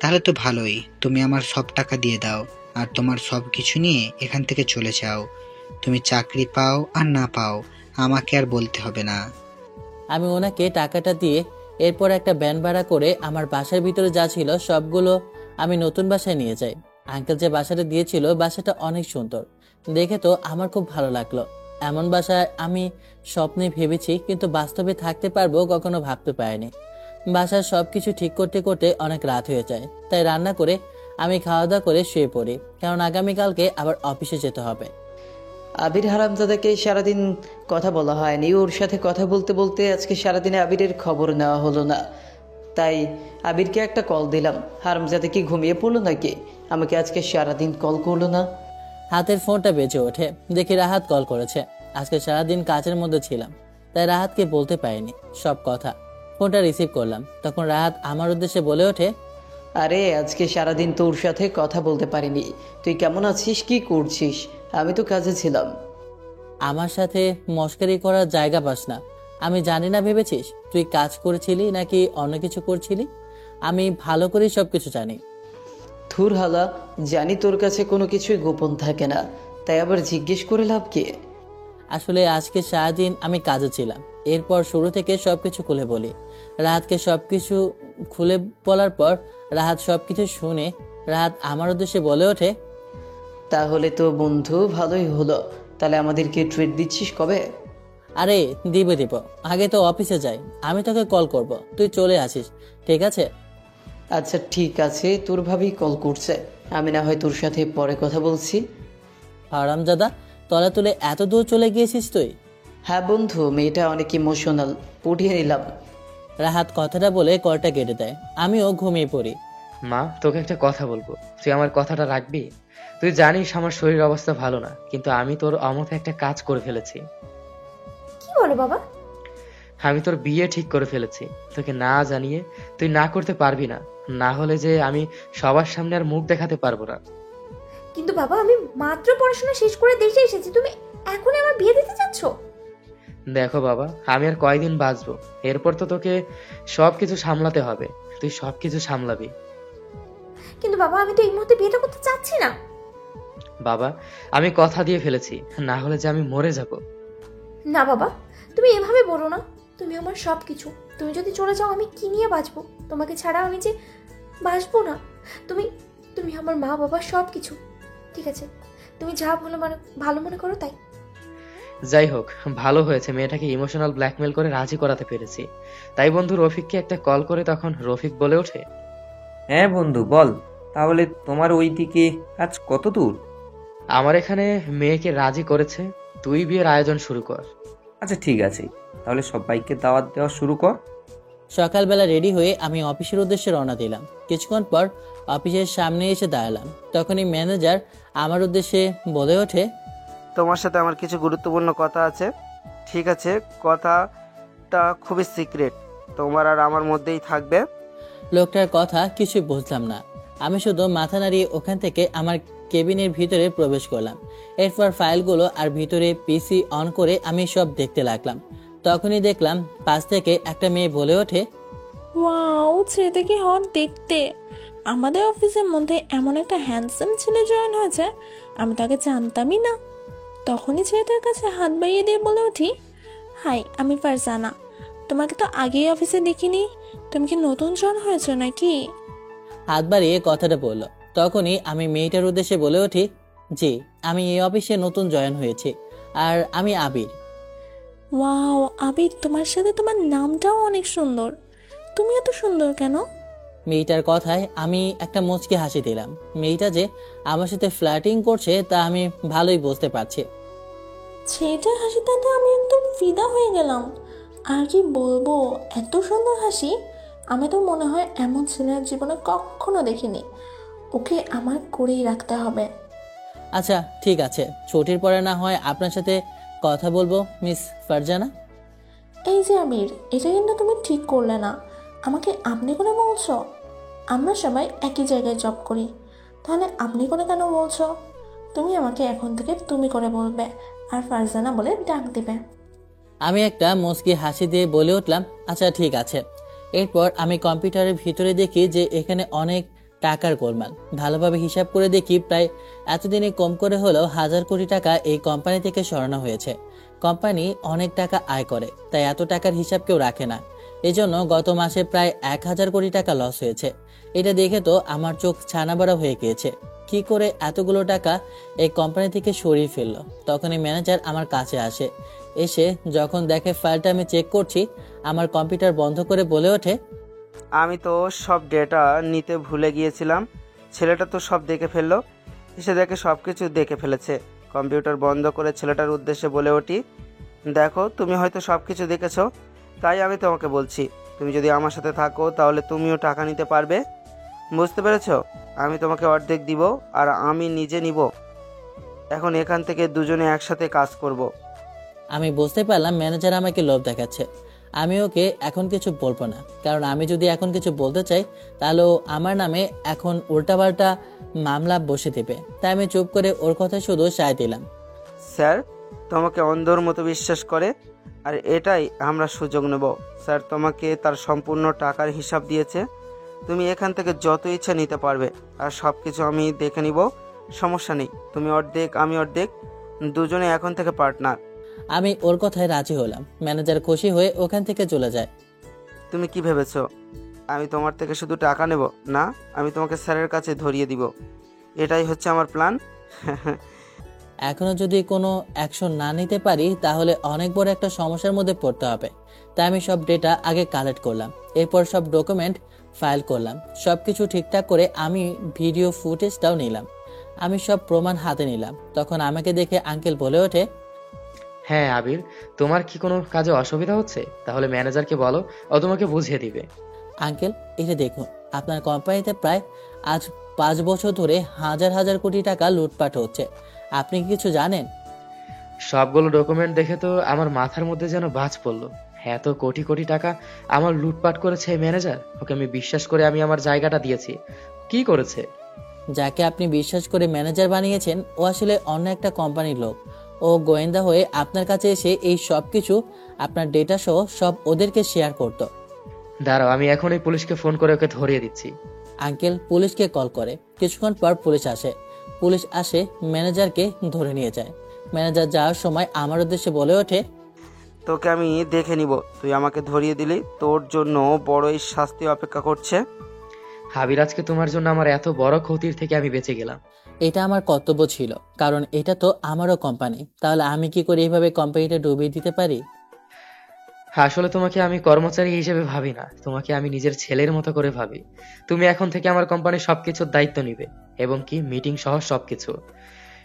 তাহলে তো ভালোই, তুমি আমার সব টাকা দিয়ে দাও আর তোমার সব কিছু নিয়ে এখান থেকে চলে যাও। তুমি চাকরি পাও আর না পাও আমাকে আর বলতে হবে না। আমি ওনাকে টাকাটা দিয়ে এরপর একটা ভ্যান ভাড়া করে আমার বাসার ভিতরে যা ছিল সবগুলো আমি নতুন বাসায় নিয়ে যাই। আঙ্কেল যে বাসাটা দিয়েছিল বাসাটা অনেক সুন্দর, দেখে তো আমার খুব ভালো লাগলো। এমন বাসায় আমি স্বপ্নে ভেবেছি, কিন্তু বাস্তবে থাকতে পারবো কখনো ভাবতে পারিনি। বাসার সবকিছু ঠিক করতে করতে অনেক রাত হয়ে যায়, তাই রান্না করে আমি খাওয়া দাওয়া করে শুয়ে পড়ি, কারণ আগামীকালকে আবার অফিসে যেতে হবে। আবির হারামজাদাকে সারাদিন কথা বলা হয়নি। ওর সাথে কথা বলতে বলতে আজকে সারাদিনে আবিরের খবর নেওয়া হলো না, তাই আবিরকে একটা কল দিলাম। হারামজাদা কি ঘুমিয়ে পড়লো নাকি? আমাকে আজকে সারাদিন কল করলো না। হাতের ফোনটা বেজে ওঠে, দেখি রাহাত কল করেছে। আজকে সারাদিন কাজের মধ্যে ছিলাম, তাই রাহাতকে বলতে পারিনি সব কথা। ফোনটা রিসিভ করলাম, তখন রাহাত আমার উদ্দেশ্যে বলে ওঠে, আরে আজকে সারাদিন তোর সাথে কথা বলতে পারিনি। তুই কেমন আছিস, কি করছিস? আমি তো কাজে ছিলাম। আমার সাথে মস্করি করার জায়গা পাস না। আমি জানি না ভেবেছিস তুই কাজ করেছিলি নাকি অন্য কিছু করছিলি? আমি ভালো করেই সবকিছু জানি। থুর হালা, জানি তোর কাছে কোনো কিছুই গোপন থাকে না, তাই আবার জিজ্ঞেস করে লাভ কি? আসলে আজকে সারাদিন আমি কাজে ছিলাম। এরপর শুরু থেকে সবকিছু খুলে বলি। রাহাতকে সবকিছু খুলে বলার পর রাহাত সবকিছু শুনে রাহাত আমার উদ্দেশ্যে বলে ওঠে, তাহলে তো বন্ধু ভালোই হলো। তাহলে আমাদেরকে ট্রিট দিচ্ছিস কবে? আরে দিব, আগে তো অফিসে যাই, আমি তোকে কল করব, তুই চলে আসিস, ঠিক আছে? আচ্ছা ঠিক আছে, তোর ভাবেই কল করছে, আমি না হয় তোর সাথে পরে কথা বলছি। হারামজাদা, তলা তুলে এত দূর চলে গিয়েছিস তুই? হ্যাঁ বন্ধু, মেয়েটা অনেক ইমোশনাল, পটিয়ে নিলাম। রাহাত কথাটা বলে কলটা কেটে দেয়। আমিও ঘুমিয়ে পড়ি। মা, তোকে একটা কথা বলবো, তুই আমার কথাটা রাখবি? তুই জানিস আমার শরীর অবস্থা ভালো না, কিন্তু আমি তোর অমতে একটা কাজ করে ফেলেছি। কি বলো বাবা? আমি তোর বিয়ে ঠিক করে ফেলেছি, তোকে না জানিয়ে। তুই না করতে পারবি না, না হলে যে আমি সবার সামনে আর মুখ দেখাতে পারবো না। কিন্তু বাবা, আমি মাত্র পড়াশোনা শেষ করে দেশে এসেছি, তুমি এখনই আমার বিয়ে দিতে চাচ্ছ? দেখো বাবা, আমি আর কয়দিন বাঁচবো, এরপর তো তোকে সবকিছু সামলাতে হবে, তুই সবকিছু সামলাবি। কিন্তু বাবা, আমি তো এই মুহূর্তে বিয়েটা করতে চাচ্ছি না। বাবা, আমি কথা দিয়ে ফেলেছি, না হলে যে আমি মরে যাব। না বাবা, তুমি এভাবে বলো না। তুমি আমার সব কিছু। তুমি যদি চলে যাও আমি কি নিয়ে বাঁচবো? তোমাকে ছাড়া আমি যে বাঁচবো না। তুমি তুমি আমার মা বাবা সব কিছু। ঠিক আছে, তুমি যা ভালো মনে করো তাই। যাই হোক, ভালো হয়েছে মেয়েটাকে ইমোশনাল ব্ল্যাকমেল করে রাজি করাতে পেরেছি। তাই বন্ধু রফিককে একটা কল করে তখন রফিক বলে ওঠে, হ্যাঁ বন্ধু বল, তাহলে তোমার ওইদিকে আজ কত দূর? আমার এখানে মেয়েকে রাজি করেছে, তুই বিয়ের আয়োজন শুরু কর। আচ্ছা ঠিক আছে, তাহলে সবাইকে দাওয়াত দেওয়া শুরু কর। সকালবেলা রেডি হয়ে আমি অফিসের উদ্দেশ্যে রওনা দিলাম। কিছুক্ষণ পর অফিসের সামনে এসে দাঁড়ালাম। তখনই ম্যানেজার আমার উদ্দেশ্যে বলে ওঠে, তোমার সাথে আমার কিছু গুরুত্বপূর্ণ কথা আছে। ঠিক আছে, কথাটা খুবই সিক্রেট, তোমার আর আমার মধ্যেই থাকবে। লোকটার কথা কিছুই বুঝলাম না। আমি শুধু মাথা নাড়িয়ে ওখান থেকে আমার কেবিনের ভিতরে প্রবেশ করলাম। এরপর ফাইলগুলো আর ভিতরে পিসি অন করে আমি সব দেখতে লাগলাম। তখনই দেখলাম পাশ থেকে একটা মেয়ে বলে ওঠে, ওয়াও, ছেলেটা কি হট দেখতে! আমাদের অফিসের মধ্যে এমন একটা হ্যান্ডসাম ছেলে জয়েন হয়েছে, আমি তাকে জানতামই না। তখনই ছেলেটার কাছে হাত বাড়িয়ে দিয়ে বলে উঠি, হাই, আমি ফারজানা। তোমাকে তো আগেই অফিসে দেখিনি, তুমি কি নতুন জয়েন হয়েছো নাকি? হাত বাড়িয়ে কথাটা বলল। তখনই আমি মেয়েটার উদ্দেশ্যে বলে উঠি, জি, আমি এই অফিসে নতুন জয়েন হয়েছি, আর আমি আবির। ওয়াও আবির, তোমার সাথে তোমার নামটাও অনেক সুন্দর। তুমি এত সুন্দর কেন? মেয়েটার কথায় আমি একটা মুচকি হাসি দিলাম। মেয়েটা যে আমার সাথে ফ্ল্যাটিং করছে তা আমি ভালোই বুঝতে পারছি। ছেলেটার হাসিটাতে আমি একদম ফিদা হয়ে গেলাম। আর কি বলবো, এত সুন্দর হাসি আমি তো মনে হয় এমন ছেলের জীবনে কখনো দেখিনি। ওকে আমার করেই রাখতে হবে। আচ্ছা ঠিক আছে, ছুটির পরে না হয় আপনার সাথে কথা বলবো মিস ফারজানা। এই যে আবির, এটা কিন্তু তুমি ঠিক করলে না। আমাকে আপনি করে বলছো? আমরা সবাই একই জায়গায় জব করি, তাহলে আপনি করে কেন বলছো? তুমি আমাকে এখন থেকে তুমি করে বলবে, আর ফারজানা বলে ডাক দিবে। আমি একটা মুচকি হাসি দিয়ে বলে উঠলাম, আচ্ছা ঠিক আছে। এরপর আমি কম্পিউটারের ভিতরে দেখি যে এখানে অনেক টাকার গোলমাল। ভালোভাবে হিসাব করে দেখি প্রায় এতদিনে কম করে হলেও 1000 কোটি টাকা এই কোম্পানি থেকে সরানো হয়েছে। কোম্পানি অনেক টাকা আয় করে, তাই এত টাকার হিসাব কেউ রাখে না। এজন্য গত মাসে প্রায় 1000 কোটি টাকা লস হয়েছে। এটা দেখে তো আমার চোখ ছানাবড়া হয়ে গিয়েছে। কি করে এতগুলো টাকা এই কোম্পানি থেকে সরিয়ে ফেললো? তখনই ম্যানেজার আমার কাছে আসে। এসে যখন দেখে ফাইলটা আমি চেক করছি, আমার কম্পিউটার বন্ধ করে বলে ওঠে, আমি তো সব ডেটা নিতে ভুলে গিয়েছিলাম। ছেলেটা তো সব দেখে ফেললো। এসে দেখে সব কিছু দেখে ফেলেছে। কম্পিউটার বন্ধ করে ছেলেটার উদ্দেশ্যে বলে উঠি, দেখো তুমি হয়তো সব কিছু দেখেছো, তাই আমি তোমাকে বলছি, তুমি যদি আমার সাথে থাকো তাহলে তুমিও টাকা নিতে পারবে। বুঝতে পেরেছো? আমি তোমাকে অর্ধেক দিব আর আমি নিজে নিব। এখন এখান থেকে দুজনে একসাথে কাজ করব। আমি বুঝতে পারলাম ম্যানেজার আমাকে লোভ দেখাচ্ছে। আমি ওকে এখন কিছু বলবো না, কারণ আমি যদি এখন কিছু বলতে চাই তাহলে ও আমার নামে এখন উল্টাপাল্টা মামলা বসে দেবে। তাই আমি চুপ করে ওর কথা শুধু সায় দিলাম। স্যার তোমাকে অন্ধর মতো বিশ্বাস করে, আর এটাই আমরা সুযোগ নেব। স্যার তোমাকে তার সম্পূর্ণ টাকার হিসাব দিয়েছে। তুমি এখান থেকে যত ইচ্ছা নিতে পারবে, আর সব কিছু আমি দেখে নিব। সমস্যা নেই, তুমি অর্ধেক আমি অর্ধেক, দুজনে এখন থেকে পার্টনার। আমি ওর কথায় রাজি হলাম। ম্যানেজার খুশি হয়ে ওখান থেকে চলে যায়। তুমি কি ভেবেছো আমি তোমার থেকে শুধু টাকা নেব? না, আমি তোমাকে স্যারের কাছে ধরিয়ে দিব। এটাই হচ্ছে আমার প্ল্যান। এখনো যদি কোনো অ্যাকশন না নিতে পারি তাহলে অনেক বড় একটা সমস্যার মধ্যে পড়তে হবে। তাই আমি সব ডেটা আগে কালেক্ট করলাম, এরপর সব ডকুমেন্ট ফাইল করলাম। সবকিছু ঠিকঠাক করে আমি ভিডিও ফুটেজটাও নিলাম। আমি সব প্রমাণ হাতে নিলাম। তখন আমাকে দেখে আঙ্কেল বলে ওঠে, হ্যাঁ আবির, তোমার কি কোনো কাজে অসুবিধা হচ্ছে? তাহলে ম্যানেজারকে বলো, ও তোমাকে বুঝিয়ে দিবে। আঙ্কেল এটা দেখুন, আপনার কোম্পানিতে প্রায় আজ 5 বছর ধরে হাজার হাজার কোটি টাকা লুটপাট হচ্ছে। আপনি কি কিছু জানেন? সবগুলো ডকুমেন্ট দেখে তো আমার মাথার মধ্যে যেন বাজ পড়লো। এত কোটি কোটি টাকা আমার লুটপাট করেছে এই ম্যানেজার। ওকে আমি বিশ্বাস করে আমি আমার জায়গাটা দিয়েছি, কি করেছে? যাকে আপনি বিশ্বাস করে ম্যানেজার বানিয়েছেন ও আসলে অন্য একটা কোম্পানির লোক। ও গোয়েন্দা হয়ে আপনার কাছে এসে এই সব কিছু, আপনার ডেটা সহ সব ওদেরকে শেয়ার করত। দাঁড়াও, আমি এখনই পুলিশকে ফোন করে ওকে ধরিয়ে দিচ্ছি। আঙ্কেল পুলিশকে কল করে। কিছুক্ষণ পর পুলিশ আসে। পুলিশ আসে ম্যানেজারকে ধরে নিয়ে যায়। ম্যানেজার যাওয়ার সময় আমার উদ্দেশ্যে বলে ওঠে, তোকে আমি দেখে নিব। তুই আমাকে ধরিয়ে দিলি, তোর জন্য বড়ই শাস্তি অপেক্ষা করছে। আবির, আজকে তোমার জন্য আমার এত বড় ক্ষতির থেকে আমি বেঁচে গেলাম। এটা আমার কর্তব্য ছিল, কারণ এটা তো আমারও কোম্পানি। তাহলে আমি কি করে এইভাবে কোম্পানিটা ডুবিয়ে দিতে পারি? আসলে তোমাকে আমি কর্মচারী হিসেবে ভাবি না, তোমাকে আমি নিজের ছেলের মতো করে ভাবি। তুমি এখন থেকে আমার কোম্পানির সবকিছুর দায়িত্ব নিবে, এবং কি মিটিং সহ সবকিছু।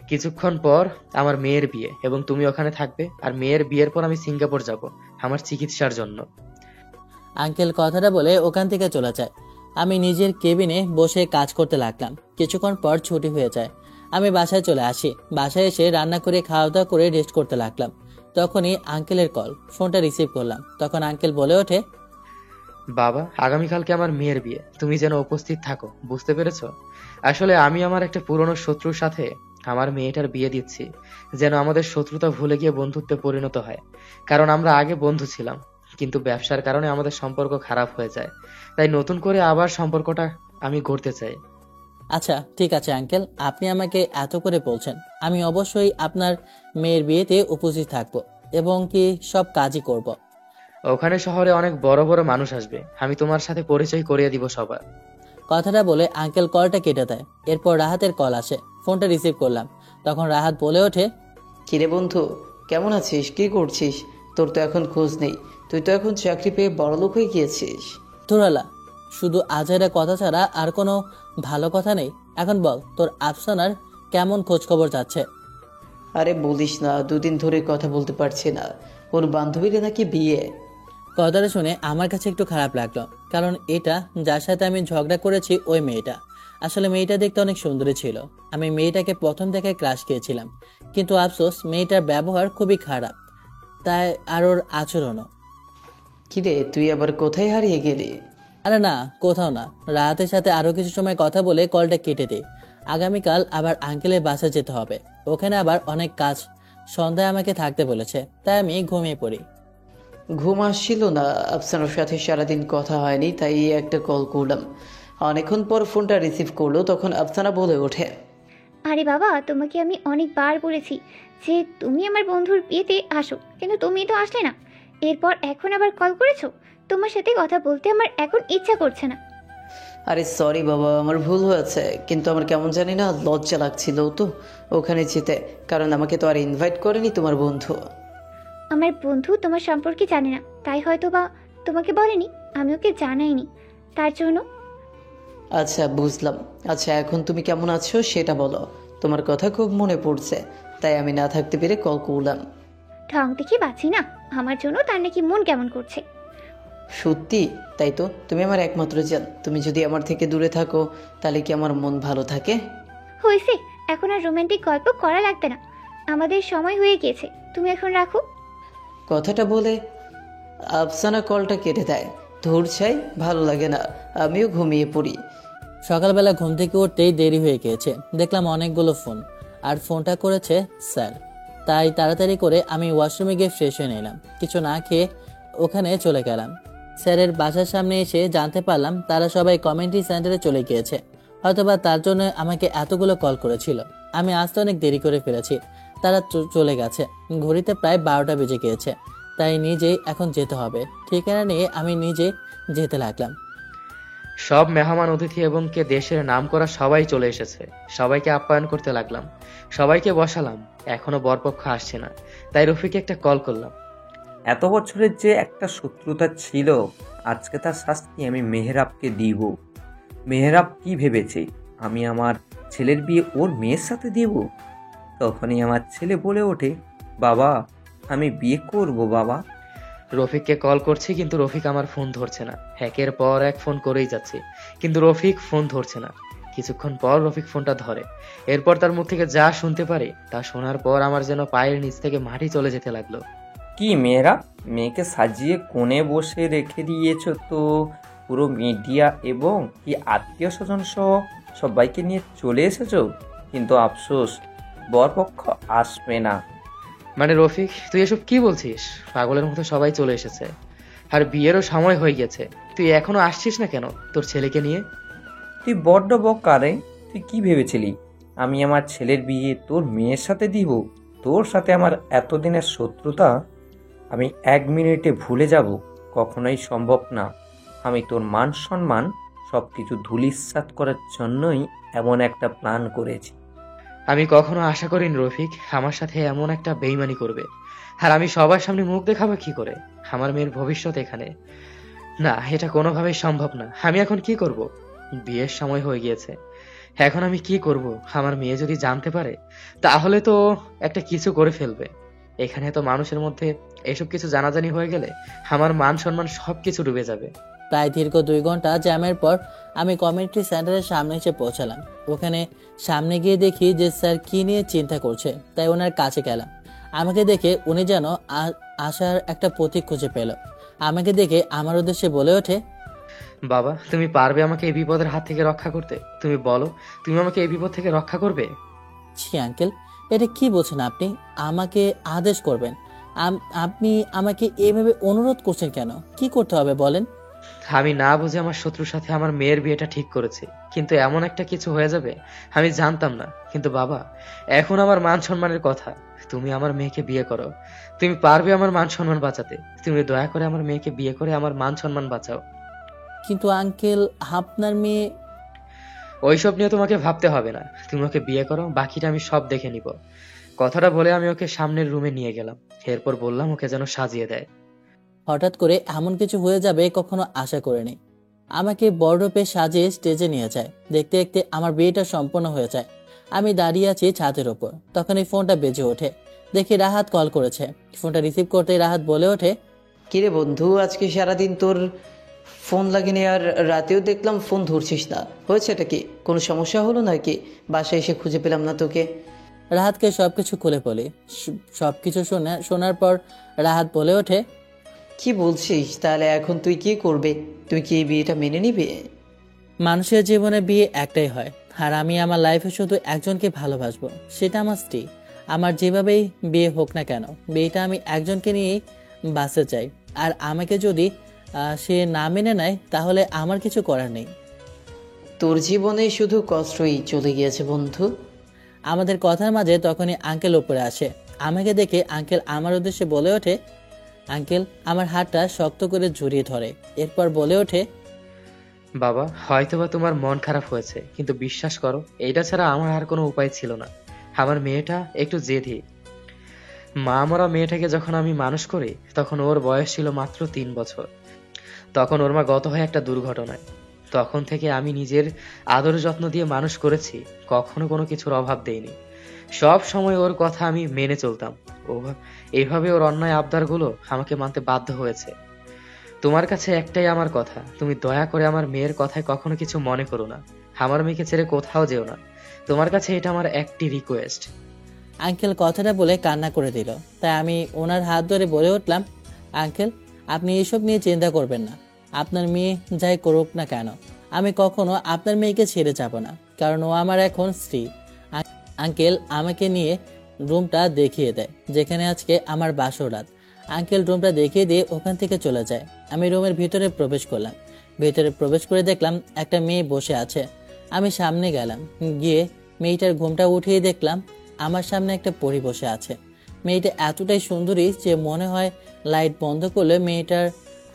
কিছুক্ষণ পর আমার মেয়ের বিয়ে, এবং তুমি ওখানে থাকবে। আর মেয়ের বিয়ের পর আমি সিঙ্গাপুর যাব আমার চিকিৎসার জন্য। আঙ্কেল কথাটা বলে ওখান থেকে চলে যায়। আমি নিজের কেবিনে বসে কাজ করতে লাগলাম। কিছুক্ষণ পর ছুটি হয়ে যায়। আমি বাসায় চলে আসি। বাসায় এসে রান্না করে খাওয়া দাওয়া করে রেস্ট করতে লাগলাম। তখনই আঙ্কেলের কল। ফোনটা রিসিভ করলাম। তখন আঙ্কেল বলে ওঠে, বাবা, আগামীকালকে আমার মেয়ের বিয়ে, তুমি যেন উপস্থিত থাকো, বুঝতে পেরেছো? আসলে আমি আমার একটা পুরনো শত্রুর সাথে আমার মেয়েটার বিয়ে দিচ্ছি, যেন আমাদের শত্রুতা ভুলে গিয়ে বন্ধুত্বে পরিণত হয়। কারণ আমরা আগে বন্ধু ছিলাম, কিন্তু ব্যবসার কারণে আমাদের সম্পর্ক খারাপ হয়ে যায়। তাই নতুন করে আবার সম্পর্কটা আমি গড়তে চাই। আচ্ছা ঠিক আছে আঙ্কেল, আপনি আমাকে এত করে বলছেন, আমি অবশ্যই আপনার মেয়ের বিয়েতে উপস্থিত থাকব এবং কি সব কাজই করব। ওখানে শহরে অনেক বড় বড় মানুষ আসবে, আমি তোমার সাথে পরিচয় করিয়ে দিব সবার। কথাটা বলে আঙ্কেল কলটা কেটে দেয়। এরপর রাহাতের কল আসে, ফোনটা রিসিভ করলাম। তখন রাহাত বলে ওঠে, কিরে বন্ধু, কেমন আছিস? কি করছিস? তোর তো এখন খোঁজ নেই। তুই তো এখন চাকরি পেয়ে বড়লোক হয়ে গিয়েছিস। তোরালা, শুধু আজেরা কথা ছাড়া আর কোনো ভালো কথা নেই। এখন বল, তোর আফসানার কেমন খোঁজ খবর যাচ্ছে? আরে বলিস না, দুদিন ধরে কথা বলতে পারছি না। ওর বান্ধবীর নাকি বিয়ে। কথাটা শুনে আমার কাছে একটু খারাপ লাগলো, কারণ এটা যার সাথে আমি ঝগড়া করেছি ওই মেয়েটা। আসলে মেয়েটা দেখতে অনেক সুন্দরী ছিল। আমি মেয়েটাকে প্রথম দেখায় ক্রাশ খেয়েছিলাম, কিন্তু আফসোস মেয়েটার ব্যবহার খুবই খারাপ, তাই আর ওর আচরণও। কিরে, তুই আবার কোথায় হারিয়ে গেলি? আরে না, কোথাও না। রাহাতের সাথে আরো কিছু সময় কথা বলে কলটা কেটে দিই। আগামীকাল আবার আঙ্কেলের বাসায় যেতে হবে, ওখানে আবার অনেক কাজ। সন্ধ্যায় আমাকে থাকতে বলেছে, তাই আমি ঘুমিয়ে পড়ি। ঘুম আসছিল না। আফসানার সাথে সারাদিন কথা হয়নি, তাই একটা কল করলাম। অনেকক্ষণ পর ফোনটা রিসিভ করলো, তখন আফসানা বলে ওঠে, আরে বাবা, তোমাকে আমি অনেকবার বলেছি যে তুমি আমার বন্ধুর বিয়েতে আসো, কিন্তু তুমি তো আসলে না। এরপর এখন আবার কল করেছো। তোমার সাথে কথা বলতে আমার এখন ইচ্ছা করছে না। আরে সরি বাবা, আমার ভুল হয়েছে। কিন্তু আমার কেমন জানি না লজ্জা লাগছিল তো ওখানে যেতে, কারণ আমাকে তো আর ইনভাইট করেনি তোমার বন্ধু। আমার বন্ধু তোমার সম্পর্কে জানে না, তাই হয়তো বা তোমাকে বলেনি। আমি ওকে জানাইনি, তার জন্য। আচ্ছা বুঝলাম। আচ্ছা এখন তুমি কেমন আছো সেটা বলো। তোমার কথা খুব মনে পড়ছে, তাই আমি না থাকতে পেরে কল করলাম। ঢং দেখে বাঁচি না, আমার জন্য তার নাকি মন কেমন করছে। সত্যি? তাই তো, তুমি আমার একমাত্র জান। তুমি যদি আমার থেকে দূরে থাকো তাহলে কি আমার মন ভালো থাকে? হয়েছে, এখন আর রোমান্টিক গল্প করা লাগবে না। আমাদের সময় হয়ে গিয়েছে, তুমি এখন রাখো। কথাটা বলে আফসানা কলটা কেটে দেয়। ধূর ছাই, ভালো লাগে না, আমিও ঘুমিয়ে পড়ি। সকালবেলা ঘুম থেকে উঠতেই দেরি হয়ে গিয়েছে। দেখলাম অনেকগুলো ফোন, আর ফোনটা করেছে স্যার। তাই তাড়াতাড়ি করে আমি ওয়াশরুমে গিয়ে ফ্রেশ হয়ে নিলাম। কিছু না খেয়ে ওখানে চলে গেলাম। স্যারের বাসার সামনে এসে জানতে পারলাম তারা সবাই কমিউনিটি সেন্টারে চলে গিয়েছে। হয়তোবা তার জন্য আমাকে এতগুলো কল করেছিল। আমি আসতে অনেক দেরি করে ফেলেছি, তারা চলে গেছে। ঘড়িতে প্রায় 12টা বেজে গিয়েছে, তাই নিজেই এখন যেতে হবে। ঠিকানা নিয়ে আমি নিজে যেতে লাগলাম। সব মেহমান অতিথি এবং কে দেশের নাম করা সবাই চলে এসেছে। সবাইকে আপ্যায়ন করতে লাগলাম, সবাইকে বসালাম। এখনো বরপক্ষ আসছে না, তাই রফিকে একটা কল করলাম। এত বছরের যে একটা শত্রুতা ছিল, আজকে তার শাস্তি আমি মেহরাবকে দিব। মেহরাব কি ভেবেছে আমি আমার ছেলের বিয়ে ওর মেয়ের সাথে দিব? তখনই আমার ছেলে বলে ওঠে, বাবা আমি বিয়ে করব বাবা। রফিককে কল করছি, কিন্তু রফিক আমার ফোন ধরছে না। একের পর এক ফোন করেই যাচ্ছে, কিন্তু রফিক ফোন ধরছে না। কিছুক্ষণ পর রফিক ফোনটা ধরে। এরপর তার মুখ থেকে যা শুনতে পারে তা শোনার পর আমার যেন পায়ের নিচ থেকে মাটি চলে যেতে লাগলো। কি মেয়েরা, মেয়েকে সাজিয়ে কোণে বসে রেখে দিয়েছ তো? পুরো মিডিয়া এবং কি আত্মীয় স্বজন সহ সবাইকে নিয়ে চলে এসেছো, কিন্তু আফসোস বরপক্ষ আসবে না। মানে রফিক, তুই এসব কি বলছিস? পাগলের মতো সবাই চলে এসেছে, আর বিয়েরও সময় হয়ে গেছে। তুই এখনো আসছিস না কেন তোর ছেলেকে নিয়ে? তুই বড্ড বক্কা রে। তুই কি ভেবেছিলি আমি আমার ছেলের বিয়ে তোর মেয়ের সাথে দিব? তোর সাথে আমার এতদিনের শত্রুতা আমি 1 মিনিটে ভুলে যাব? কখনোই সম্ভব না। আমি তোর মান সম্মান সবকিছু ধূলিসাৎ করার জন্যই এমন একটা প্ল্যান করেছি। আমি কখনো আশা করিনি রফিক আমার সাথে এমন একটা বেইমানি করবে। আর আমি সবার সামনে মুখ দেখাবো কি করে? আমার মেয়ের ভবিষ্যৎ এখানে। না, এটা কোনোভাবেই সম্ভব না। আমি এখন কি করব? বিয়ের সময় হয়ে গিয়েছে, এখন আমি কি করব? আমার মেয়ে যদি জানতে পারে তাহলে তো একটা কিছু করে ফেলবে। এখানে তো মানুষের মধ্যে এসব কিছু জানাজানি হয়ে গেলে আমার মান সম্মান সবকিছু ডুবে যাবে। প্রায় দীর্ঘ 2 ঘন্টা জ্যামের পর আমি কমিউনিটি সেন্টারের সামনে এসে পৌঁছালাম। ওখানে সামনে গিয়ে দেখি যে স্যার কি নিয়ে চিন্তা করছে, তাই ওনার কাছে গেলাম। আমাকে দেখে উনি যেন আসার একটা প্রতীক খুঁজে পেল। আমাকে দেখে আমার উদ্দেশ্যে বলে ওঠে, বাবা তুমি পারবে আমাকে এই বিপদের হাত থেকে রক্ষা করতে? তুমি বলো, তুমি আমাকে এই বিপদ থেকে রক্ষা করবে? ছি আঙ্কেল, এটা কি বলছেন আপনি? আমাকে আদেশ করবেন? আপনি আমাকে এভাবে অনুরোধ করছেন কেন? কি করতে হবে বলেন? আমি না বুঝে আমার শত্রুর সাথে আমার মেয়ের বিয়েটা ঠিক করেছি, কিন্তু এমন একটা কিছু হয়ে যাবে আমি জানতাম না। কিন্তু বাবা, এখন আমার মান সম্মানের কথা। তুমি আমার মেয়েকে বিয়ে করো, তুমি পারবে আমার মান সম্মান বাঁচাতে। তুমি দয়া করে আমার মেয়েকে বিয়ে করে আমার মান সম্মান বাঁচাও। কিন্তু আঙ্কেল, আপনার মেয়ে। ওইসব নিয়ে তোমাকে ভাবতে হবে না, তুমি ওকে বিয়ে করো, বাকিটা আমি সব দেখে নিব। কথাটা বলে আমি ওকে সামনের রুমে নিয়ে গেলাম। এরপর বললাম ওকে যেন সাজিয়ে দেয়। হঠাৎ করে এমন কিছু হয়ে যাবে কখনো আশা করিনি। আমাকে বড়রূপে সাজিয়ে স্টেজে নিয়ে যায়। দেখতে দেখতে আমার বিয়েটা সম্পন্ন হয়ে যায়। আমি দাঁড়িয়ে আছি ছাদের ওপর, তখনই ফোনটা বেজে ওঠে। দেখি রাহাত কল করেছে। ফোনটা রিসিভ করতেই রাহাত বলে ওঠে, কিরে বন্ধু, আজকে সারাদিন তোর ফোন লাগেনি আর রাতেও দেখলাম ফোন ধরছিস না, হয়েছেটা কি? কোনো সমস্যা হলো নাকি? বাসায় এসে খুঁজে পেলাম না তোকে। রাহাতকে সবকিছু খুলে বলি। সবকিছু শোনার পর রাহাত বলে ওঠে, কি বলছিস? তাহলে এখন তুই কি করবে? তুই কি এই বিয়েটা মেনে নিবি? মানুষের জীবনে বিয়ে একটাই হয়, আর আমি আমার লাইফে শুধু একজনকে ভালোবাসবো, সেটা আমার স্ত্রী। আমার যেভাবেই বিয়ে হোক না কেন, বিয়েটা আমি একজনকে নিয়েই বাঁচতে চাই। আর আমাকে যদি সে না মেনে নেয় তাহলে আমার কিছু করার নেই। তোর জীবনে শুধু কষ্টই চলে গিয়েছে বন্ধু। আমাদের কথার মাঝে তখনই আঙ্কেল উপরে আসে। আমাকে দেখে আঙ্কেল আমার উদ্দেশ্যে বলে ওঠে, আঙ্কেল আমার হাতটা শক্ত করে জড়িয়ে ধরে। এরপর বলে ওঠে, বাবা, হয়তোবা তোমার মন খারাপ হয়েছে, কিন্তু বিশ্বাস করো এইটা ছাড়া আমার আর কোনো উপায় ছিল না। আমার মেয়েটা একটু জেদি। মা মরা মেয়েটাকে যখন আমি মানুষ করি তখন ওর বয়স ছিল মাত্র 3 বছর। তখন ওর মা গত হয় একটা দুর্ঘটনায়। তখন থেকে আমি নিজের আদর যত্ন দিয়ে মানুষ করেছি, কখনো কোনো কিছুর অভাব দেইনি। সব সময় ওর কথা আমি মেনে চলতাম। এইভাবে ওর অন্যায় আবদারগুলো আমাকে মানতে বাধ্য হয়েছে। তোমার কাছে একটাই আমার কথা, তুমি দয়া করে আমার মেয়ের কথায় কখনো কিছু মনে করো না। আমার মেয়েকে ছেড়ে কোথাও যেও না। তোমার কাছে এটা আমার একটি রিকোয়েস্ট। আঙ্কেল কথাটা বলে কান্না করে দিল। তাই আমি ওনার হাত ধরে বলে উঠলাম, আঙ্কেল আপনি এসব নিয়ে চিন্তা করবেন না। আপনার মেয়ে যাই করুক না কেন, আমি কখনো আপনার মেয়েকে ছেড়ে যাব না, কারণ ও আমার এখন স্ত্রী। আঙ্কেল আমাকে নিয়ে রুমটা দেখিয়ে দেয় যেখানে আজকে আমার বাসর রাত। আঙ্কেল রুমটা দেখিয়ে দিয়ে ওখান থেকে চলে যায়। আমি রুমের ভিতরে প্রবেশ করলাম। ভিতরে প্রবেশ করে দেখলাম একটা মেয়ে বসে আছে। আমি সামনে গেলাম, গিয়ে মেয়েটার ঘুমটা উঠিয়ে দেখলাম আমার সামনে একটা পরী বসে আছে। মেয়েটা এতটাই সুন্দরী যে মনে হয় লাইট বন্ধ করলে মেয়েটার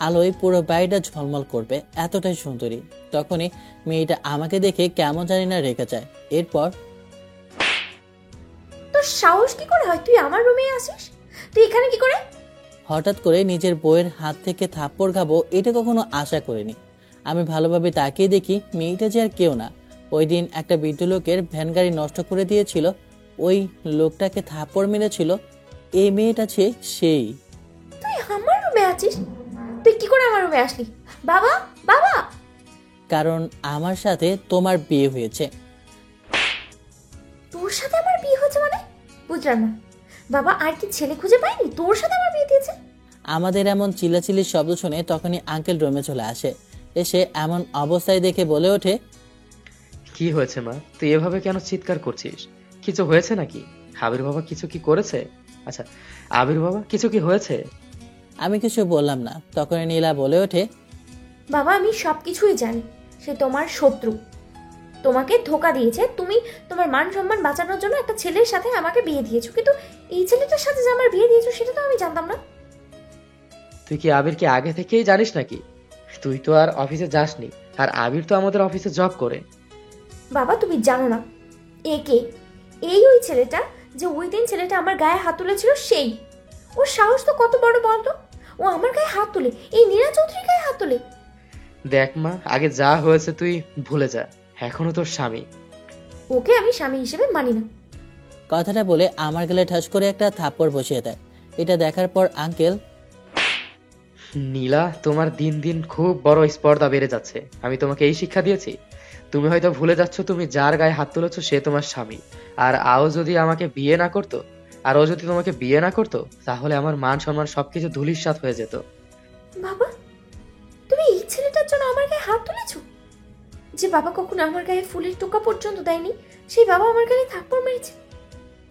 আলোয় পুরো বাড়িটা ঝলমল করবে, এতটাই সুন্দরী। তখনই মেয়েটা আমাকে দেখে কেমন জানি না রেখে যায়। এরপর, তোর সাহস কি করে হয় তুই আমার রুমে আসিস? তুই এখানে কি করে? হঠাৎ করে নিজের বউয়ের হাত থেকে থাপ্পড় খাবো এটা কখনো আশা করিনি। আমি ভালোভাবে তাকিয়ে দেখি মেয়েটা যে আর কেউ না, ওই দিন একটা বৃদ্ধ লোকের ভ্যান গাড়ি নষ্ট করে দিয়েছিল, ওই লোকটাকে থাপ্পড় মেরেছিল, এই মেয়েটা সেই। তুই আমার রুমে আছিস? তুই কি করে আমার রুমে আসলি? বাবা, বাবা! কারণ আমার সাথে তোমার বিয়ে হয়েছে। তোর সাথে আমার বিয়ে হয়েছে মানে? বুঝলাম না বাবা। আর কি ছেলে খুঁজে পাইনি তোর সাথে আমার বিয়ে দিয়েছে? আমাদের এমন চিল্লাচিল্লির শব্দ শুনে তখনই আঙ্কেল রুমে চলে আসে। এসে এমন অবস্থায় দেখে বলে ওঠে, কি হয়েছে মা, তুই এভাবে কেন চিৎকার করছিস? কিছু হয়েছে নাকি? আবির বাবা কিছু কি করেছে? আচ্ছা, আবির বাবা কিছু কি হয়েছে? আমি কিছু বললাম না। তখনই নীলা বলে ওঠে, বাবা আমি সব কিছুই জানি। সে তোমার শত্রু, তোমাকে ধোকা দিয়েছে। তুমি তোমার মান সম্মান বাঁচানোর জন্য একটা ছেলের সাথে আমাকে বিয়ে দিয়েছো, কিন্তু এই ছেলেটার সাথে যে আমার বিয়ে দিয়েছো সেটা তো আমি জানতাম না। তুই কি আবিরকে আগে থেকেই জানিস নাকি? তুই তো আর অফিসে যাসনি, আর আবির তো আমাদের অফিসে জব করে। বাবা তুমি জানো না এ কে? এই ওই ছেলেটা যে ওই দিন ছেলেটা আমার গায়ে হাত তুলেছিল সেই। ওর সাহস তো কত বড় বলতো? ও আমার গায়ে হাত তুলে, এই নীরা চৌধুরীর গায়ে হাত তুলে। দেখ মা, আগে যা হয়েছে তুই ভুলে যা, এখনো তোর স্বামী। ওকে আমি স্বামী হিসেবে মানি না। কথাটা বলে আমার গালে ঠাস করে একটা থাপ্পড় বসিয়ে দেয়। এটা দেখার পর আঙ্কেল, নীলা, তোমার দিন দিন খুব বড় স্পর্ধা বেড়ে যাচ্ছে। আমি তোমাকে এই শিক্ষা দিয়েছি? তুমি হয়তো ভুলে যাচ্ছ তুমি যার গায়ে হাত তুলেছো সে তোমার স্বামী। আর ও যদি আমাকে বিয়ে না করতো, তোমাকে বিয়ে না করতো, তাহলে আমার মান সম্মান সবকিছু ধূলিসাৎ হয়ে যেত। বাবা তুমি এই ছেলেটার জন্য আমার গায়ে হাত তুলেছো? যে বাবা কখনো আমার গায়ে ফুলের টোকা পর্যন্ত দেয়নি, সেই বাবা আমার গায়ে থাপ্পড় মেরেছে।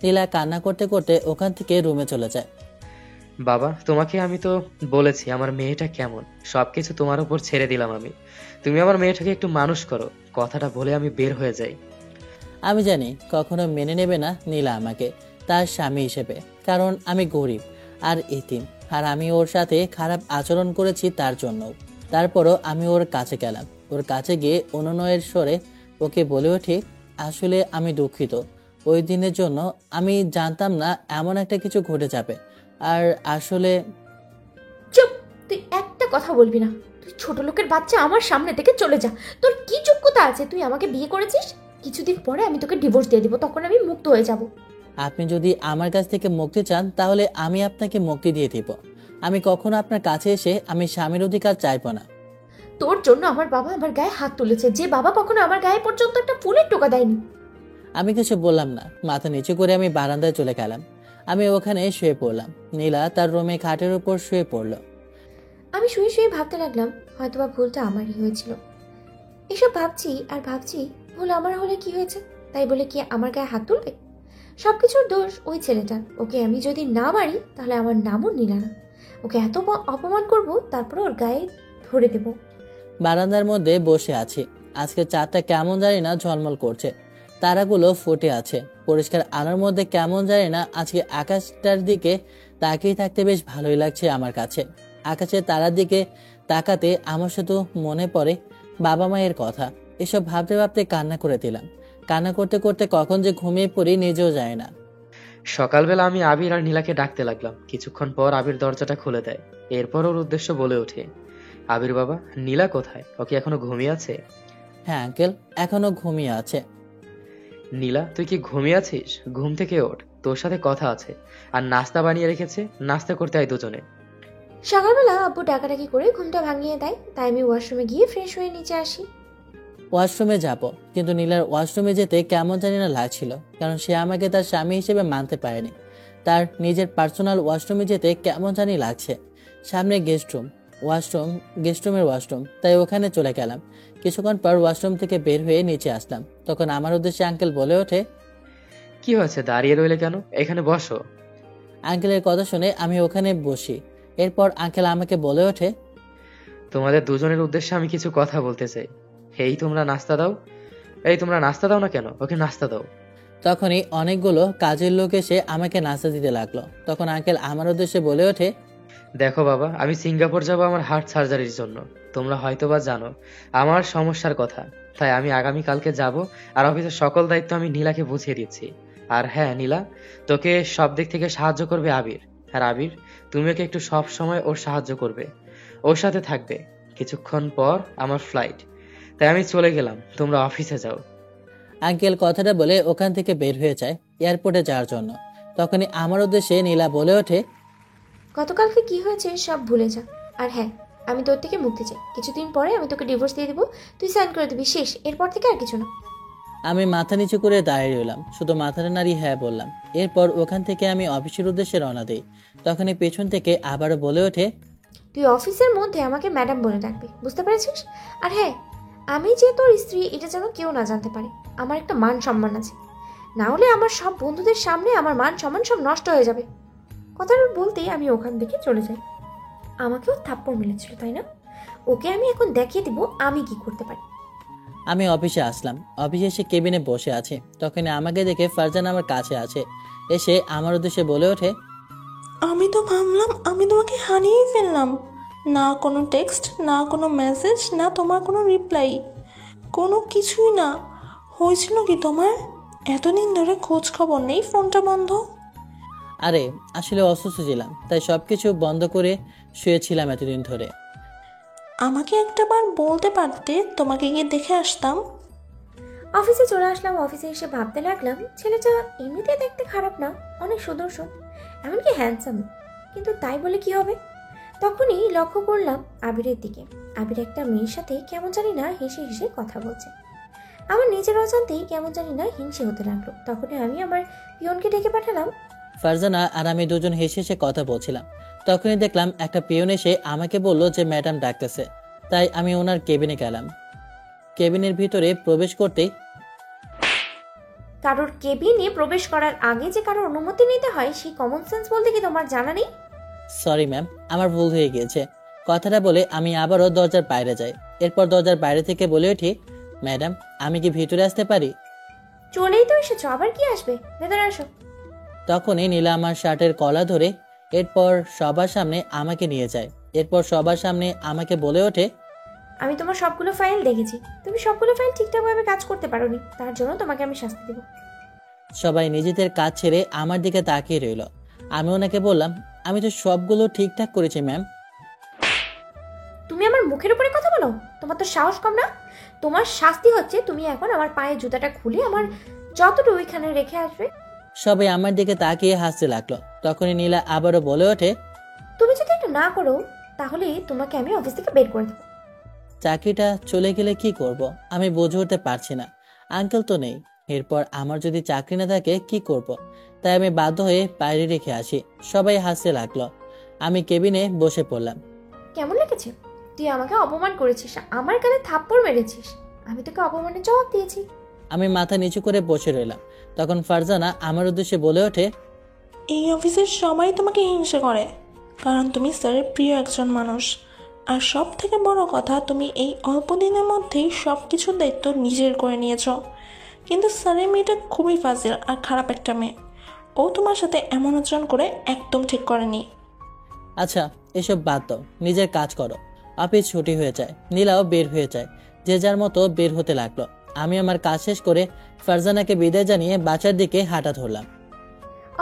নীলা কান্না করতে করতে ওখান থেকে রুমে চলে যায়। বাবা, তোমাকে আমি তো বলেছি আমার মেয়েটা কেমন, সবকিছু তোমার উপর ছেড়ে দিলাম আমি। তুমি আমার মেয়েটাকে একটু মানুষ করো। কথাটা বলে আমি বের হয়ে যাই। আমি জানি কখনো মেনে নেবে না নীলা আমাকে তার স্বামী হিসেবে, কারণ আমি গরিব আর এতিম, আর আমি ওর সাথে খারাপ আচরণ করেছি তার জন্য। তারপরও আমি ওর কাছে গেলাম। ওর কাছে গিয়ে অনুনয়ের স্বরে ওকে বলে ওঠে, আসলে আমি দুঃখিত। ওই দিনের জন্য আমি জানতাম না এমন একটা কিছু ঘটে যাবে। আর আসলে চুপ! তুই একটা কথা বলবি না। তুই ছোট লোকের বাচ্চা, আমার সামনে থেকে চলে যা। তোর কি যোগ্যতা আছে? তুই আমাকে বিয়ে করেছিস। কিছুদিন পরে আমি তোকে ডিভোর্স দিয়ে দিব, তখন আমি মুক্ত হয়ে যাব। আপনি যদি আমার কাছ থেকে মুক্তি চান তাহলে আমি আপনাকে মুক্তি দিয়ে দিব। আমি কখনো আপনার কাছে এসে আমি স্বামীর অধিকার চাইবো না। তোর জন্য আমার বাবা আমার গায়ে হাত তুলেছে, যে বাবা কখনো আমার গায়ে পর্যন্ত একটা ফুলের টোকা দেয়নি। আমি কিছু বললাম না, মাথা নিচু করে আমি বারান্দায় চলে গেলাম। আমি ওখানে শুয়ে পড়লাম। নীলা তার রুমে খাটের উপর শুয়ে পড়ল। আমি শুয়ে শুয়ে ভাবতে লাগলাম, হয়তোবা ভুলটা আমারই হয়েছিল। এসব ভাবছি আর ভাবছি, ভুল আমার হলে কি হয়েছে? তাই বলে কি আমার গায়ে হাত তুলবে? সবকিছুর দোষ ওই ছেলেটার। ওকে আমি যদি না মারি তাহলে আমার নামও নীলা না। ওকে এত অপমান করব, তারপরে ওর গায়ে ধরে দেব। বারান্দার মধ্যে বসে আছি। আজকে চাঁদটা কেমন জানি না ঝলমল করছে, তারাগুলো ফুটে আছে। পরিষ্কার আলোর মধ্যে কেমন জানি না আজকে আকাশটার দিকে তাকিয়ে থাকতে বেশ ভালোই লাগছে আমার কাছে। আকাশের তারার দিকে তাকাতে আমার শুধু মনে পড়ে বাবা মায়ের কথা। এসব ভাবতে ভাবতে কান্না করে দিলাম। কান্না করতে করতে কখন যে ঘুমিয়ে পড়ি নিজেও যায় না। সকালবেলা আমি আবির আর নীলাকে ডাকতে লাগলাম। কিছুক্ষণ পর আবির দরজাটা খুলে দেয়। এরপর ওর উদ্দেশ্য বলে ওঠে, আবির বাবা, নীলা কোথায়? ওকে এখনো ঘুমিয়ে আছে? হ্যাঁ আঙ্কেল, এখনো ঘুমিয়ে আছে। নীলা, তুই কি ঘুমিয়ে আছিস? ঘুম থেকে ওঠ, তোর সাথে কথা আছে। আর নাস্তা বানিয়ে রেখেছে, নাস্তা করতে আয় দুজনে। সকালবেলা আব্বু ডাকাডাকি করে ঘুমটা ভাঙিয়ে দেয়, তাই আমি ওয়াশরুমে গিয়ে ফ্রেশ হয়ে নিচে আসি। ওয়াশরুমে যাব, কিন্তু নীলার ওয়াশরুমে যেতে কেমন জানি না লাগছিল, কারণ সে আমাকে তার স্বামী হিসেবে মানতে পারেনি। তার নিজের পার্সোনাল ওয়াশরুমে যেতে কেমন জানি লাগছে। সামনে গেস্টরুমের ওয়াশরুম, তাই ওখানে চলে গেলাম। কিছুক্ষণ পর ওয়াশরুম থেকে বের হয়ে নিচে আসলাম। তখন আমার উদ্দেশ্যে আঙ্কেল বলে ওঠে, কি হয়েছে, দাঁড়িয়ে রইলে কেন? এখানে বসো। আঙ্কেলের কথা শুনে আমি ওখানে বসি। এরপর আঙ্কেল আমাকে বলে ওঠে, তোমাদের দুজনের উদ্দেশ্যে আমি কিছু কথা বলতে চাই। তোমরা নাস্তা দাও। তোমরা নাস্তা দাও না কেন? ওকে নাস্তা দাও। তখনই অনেকগুলো কাজের লোক এসে আমাকে নাস্তা দিতে লাগলো। তখন আঙ্কেল আমার উদ্দেশ্যে বলে ওঠে, দেখো বাবা, আমি সিঙ্গাপুর যাব আমার হার্ট সার্জারির জন্য। তোমরা হয়তোবা জানো আমার সমস্যার কথা, তাই আমি আগামীকালকে যাব। আর অফিসের সকল দায়িত্ব আমি নীলাকে বুঝিয়ে দিচ্ছি। আর হ্যাঁ নীলা, তোকে সব দিক থেকে সাহায্য করবে আবির। আর আবির, তুমি ওকে একটু সব সময় ওর সাহায্য করবে, ওর সাথে থাকবে। কিছুক্ষণ পর আমার ফ্লাইট, তাই আমি চলে গেলাম, তোমরা অফিসে যাও। আঙ্কেল কথাটা বলে ওখান থেকে বের হয়ে যায় এয়ারপোর্টে যাওয়ার জন্য। তখনই আমার উদ্দেশ্যে নীলা বলে ওঠে, গতকালকে কি হয়েছে সব ভুলে যা। আর হ্যাঁ, আমি তোর থেকে মুক্তি চাই। কিছুদিন পরে আমি তোকে ডিভোর্স দিয়ে দিব, তুই সাইন করে দিবি, শেষ। এরপর থেকে আর কিছু না। আমি মাথা নিচু করে দাঁড়িয়ে রইলাম, শুধু মাথাটা নাড়িয়ে হ্যাঁ বললাম। এরপর ওখান থেকে আমি অফিসের উদ্দেশ্যে রওনা দিই। তখনই পেছন থেকে আবারও বলে ওঠে, তুই অফিসের মধ্যে আমাকে ম্যাডাম বলে ডাকবি, বুঝতে পেরেছিস? আর হ্যাঁ, আমি যে তোর স্ত্রী এটা যেন কেউ না জানতে পারে। আমার একটা মান সম্মান আছে, না হলে আমার সব বন্ধুদের সামনে আমার মান সম্মান সব নষ্ট হয়ে যাবে। কথাটা বলতেই আমি ওখান থেকে চলে যাই। আমাকেও থাপ্পড় মেরেছিল, তাই না? ওকে আমি এখন দেখিয়ে দিব আমি কি করতে পারি। আমি অফিসে আসলাম। অফিসে এসে কেবিনে বসে আছে। তখনই আমাকে দেখে ফারজানা আমার কাছে আছে। এসে আমার উদ্দেশ্যে বলে ওঠে, আমি তো ভাবলাম আমি তোমাকে হারিয়েই ফেললাম। না কোনো টেক্সট, না কোনো মেসেজ, না তোমার কোনো রিপ্লাই, কোনো কিছুই না। হয়েছিল কি তোমার? এতদিন ধরে খোঁজ খবর নেই, ফোনটা বন্ধ। আরে আসলে অসুস্থ ছিলাম, তাই সবকিছু বন্ধ করে শুয়েছিলাম এতদিন ধরে। আমাকে একটাবার বলতে পারতে, তোমাকে গিয়ে দেখে আসতাম। অফিসে চলে আসলাম। অফিসে এসে ভাবতে লাগলাম, ছেলেটা এমনিতে দেখতে খারাপ না, অনেক সুদর্শন, এমনকি হ্যান্ডসাম। কিন্তু তাই বলে কি হবে? তখনই লক্ষ্য করলাম আবিরের দিকে। আবির একটা মেয়ের সাথে কেমন জানি না হেসে হেসে কথা বলছে। আমার নিজের অজান্তেই কেমন জানি না হিংসে হতে লাগলো। তখনই আমি আমার পিয়নকে ডেকে পাঠালাম। ফারজানা আর আমি দুজন হেসে হেসে কথা বলছিলাম। তখনই দেখলাম একটা পিয়ন এসে আমাকে বলল যে ম্যাডাম ডাকতেছে। তাই আমি ওনার কেবিনে গেলাম। কেবিনের ভিতরে প্রবেশ করতেই কারোর কেবিনে প্রবেশ করার আগে যে কারোর অনুমতি নিতে হয়, সেই কমন সেন্স বলতে কি তোমার জানা নেই? সরি ম্যাম, আমার ভুল হয়ে গিয়েছে। কথাটা বলে আমি আবারও দরজার বাইরে যাই। এরপর দরজার বাইরে থেকে বলে উঠি, ম্যাডাম আমি কি ভিতরে আসতে পারি? চলেই তো এসেছো, আবার কি আসবে? ভেতরে আসো। তখনই নীলা আমার শার্টের কলা ধরে এরপর সবার সামনে আমাকে নিয়ে যায়। এরপর সবার সামনে আমাকে বলে ওঠে, আমি তোমার সবগুলো ফাইল দেখেছি, তুমি সবগুলো ফাইল ঠিকঠাকভাবে কাজ করতে পারোনি, তার জন্য তোমাকে আমি শাস্তি দেবো। সবাই নিজেদের কাজ ছেড়ে আমার দিকে তাকিয়ে রইল। আমি ওনাকে বললাম, আমি তো সবগুলো ঠিকঠাক করেছি ম্যাম। তুমি আমার মুখের উপরে কথা বলো? তোমার তো সাহস কম না? তোমার শাস্তি হচ্ছে তুমি এখন আমার পায়ে জুতাটা খুলে আমার যতটুকু ওইখানে রেখে আসবে। সবাই আমার দিকে তাকিয়ে হাসতে লাগলো। তখনই নীলা আবারও বলে ওঠে, তুমি যদি একটু না করো তাহলে তোমাকে আমি অফিস থেকে বের করে দেবো। চাকরিটা চলে গেলে কি করব আমি বুঝে উঠতে পারছি না। আঙ্কেল তো নেই, এরপর আমার যদি চাকরি না থাকে কি করব? তাই আমি বাধ্য হয়ে বাইরে রেখে আসি। সবাই হাসতে লাগলো। আমি কেবিনে বসে পড়লাম। কেমন লেগেছে? তুই আমাকে অপমান করেছিস, আমার গালে থাপ্পড় মেরেছিস, আমি তোকে অপমানের জবাব দিয়েছি। আমি মাথা নিচু করে বসে রইলাম। তখন ফারজানা আমার উদ্দেশ্যে বলে ওঠে, এই অফিসের সবাই তোমাকে হিংসা করে, কারণ তুমি স্যারের প্রিয় একজন মানুষ। আর সব থেকে বড় কথা, তুমি এই অল্প দিনের মধ্যেই সব কিছুর দায়িত্ব নিজের করে নিয়েছ। কিন্তু স্যারের মেয়েটা খুবই ফাজিল আর খারাপ একটা মেয়ে। ও তোমার সাথে এমন আচরণ করে একদম ঠিক করেনি। আচ্ছা এসব বাদ দাও, নিজের কাজ করো। অফিস ছুটি হয়ে যায়, নীলাও বের হয়ে যায়। যে যার মতো বের হতে লাগলো। আমি আমার কাজ শেষ করে ফারজানাকে বিদায় জানিয়ে বাসার দিকে হাঁটা ধরলাম।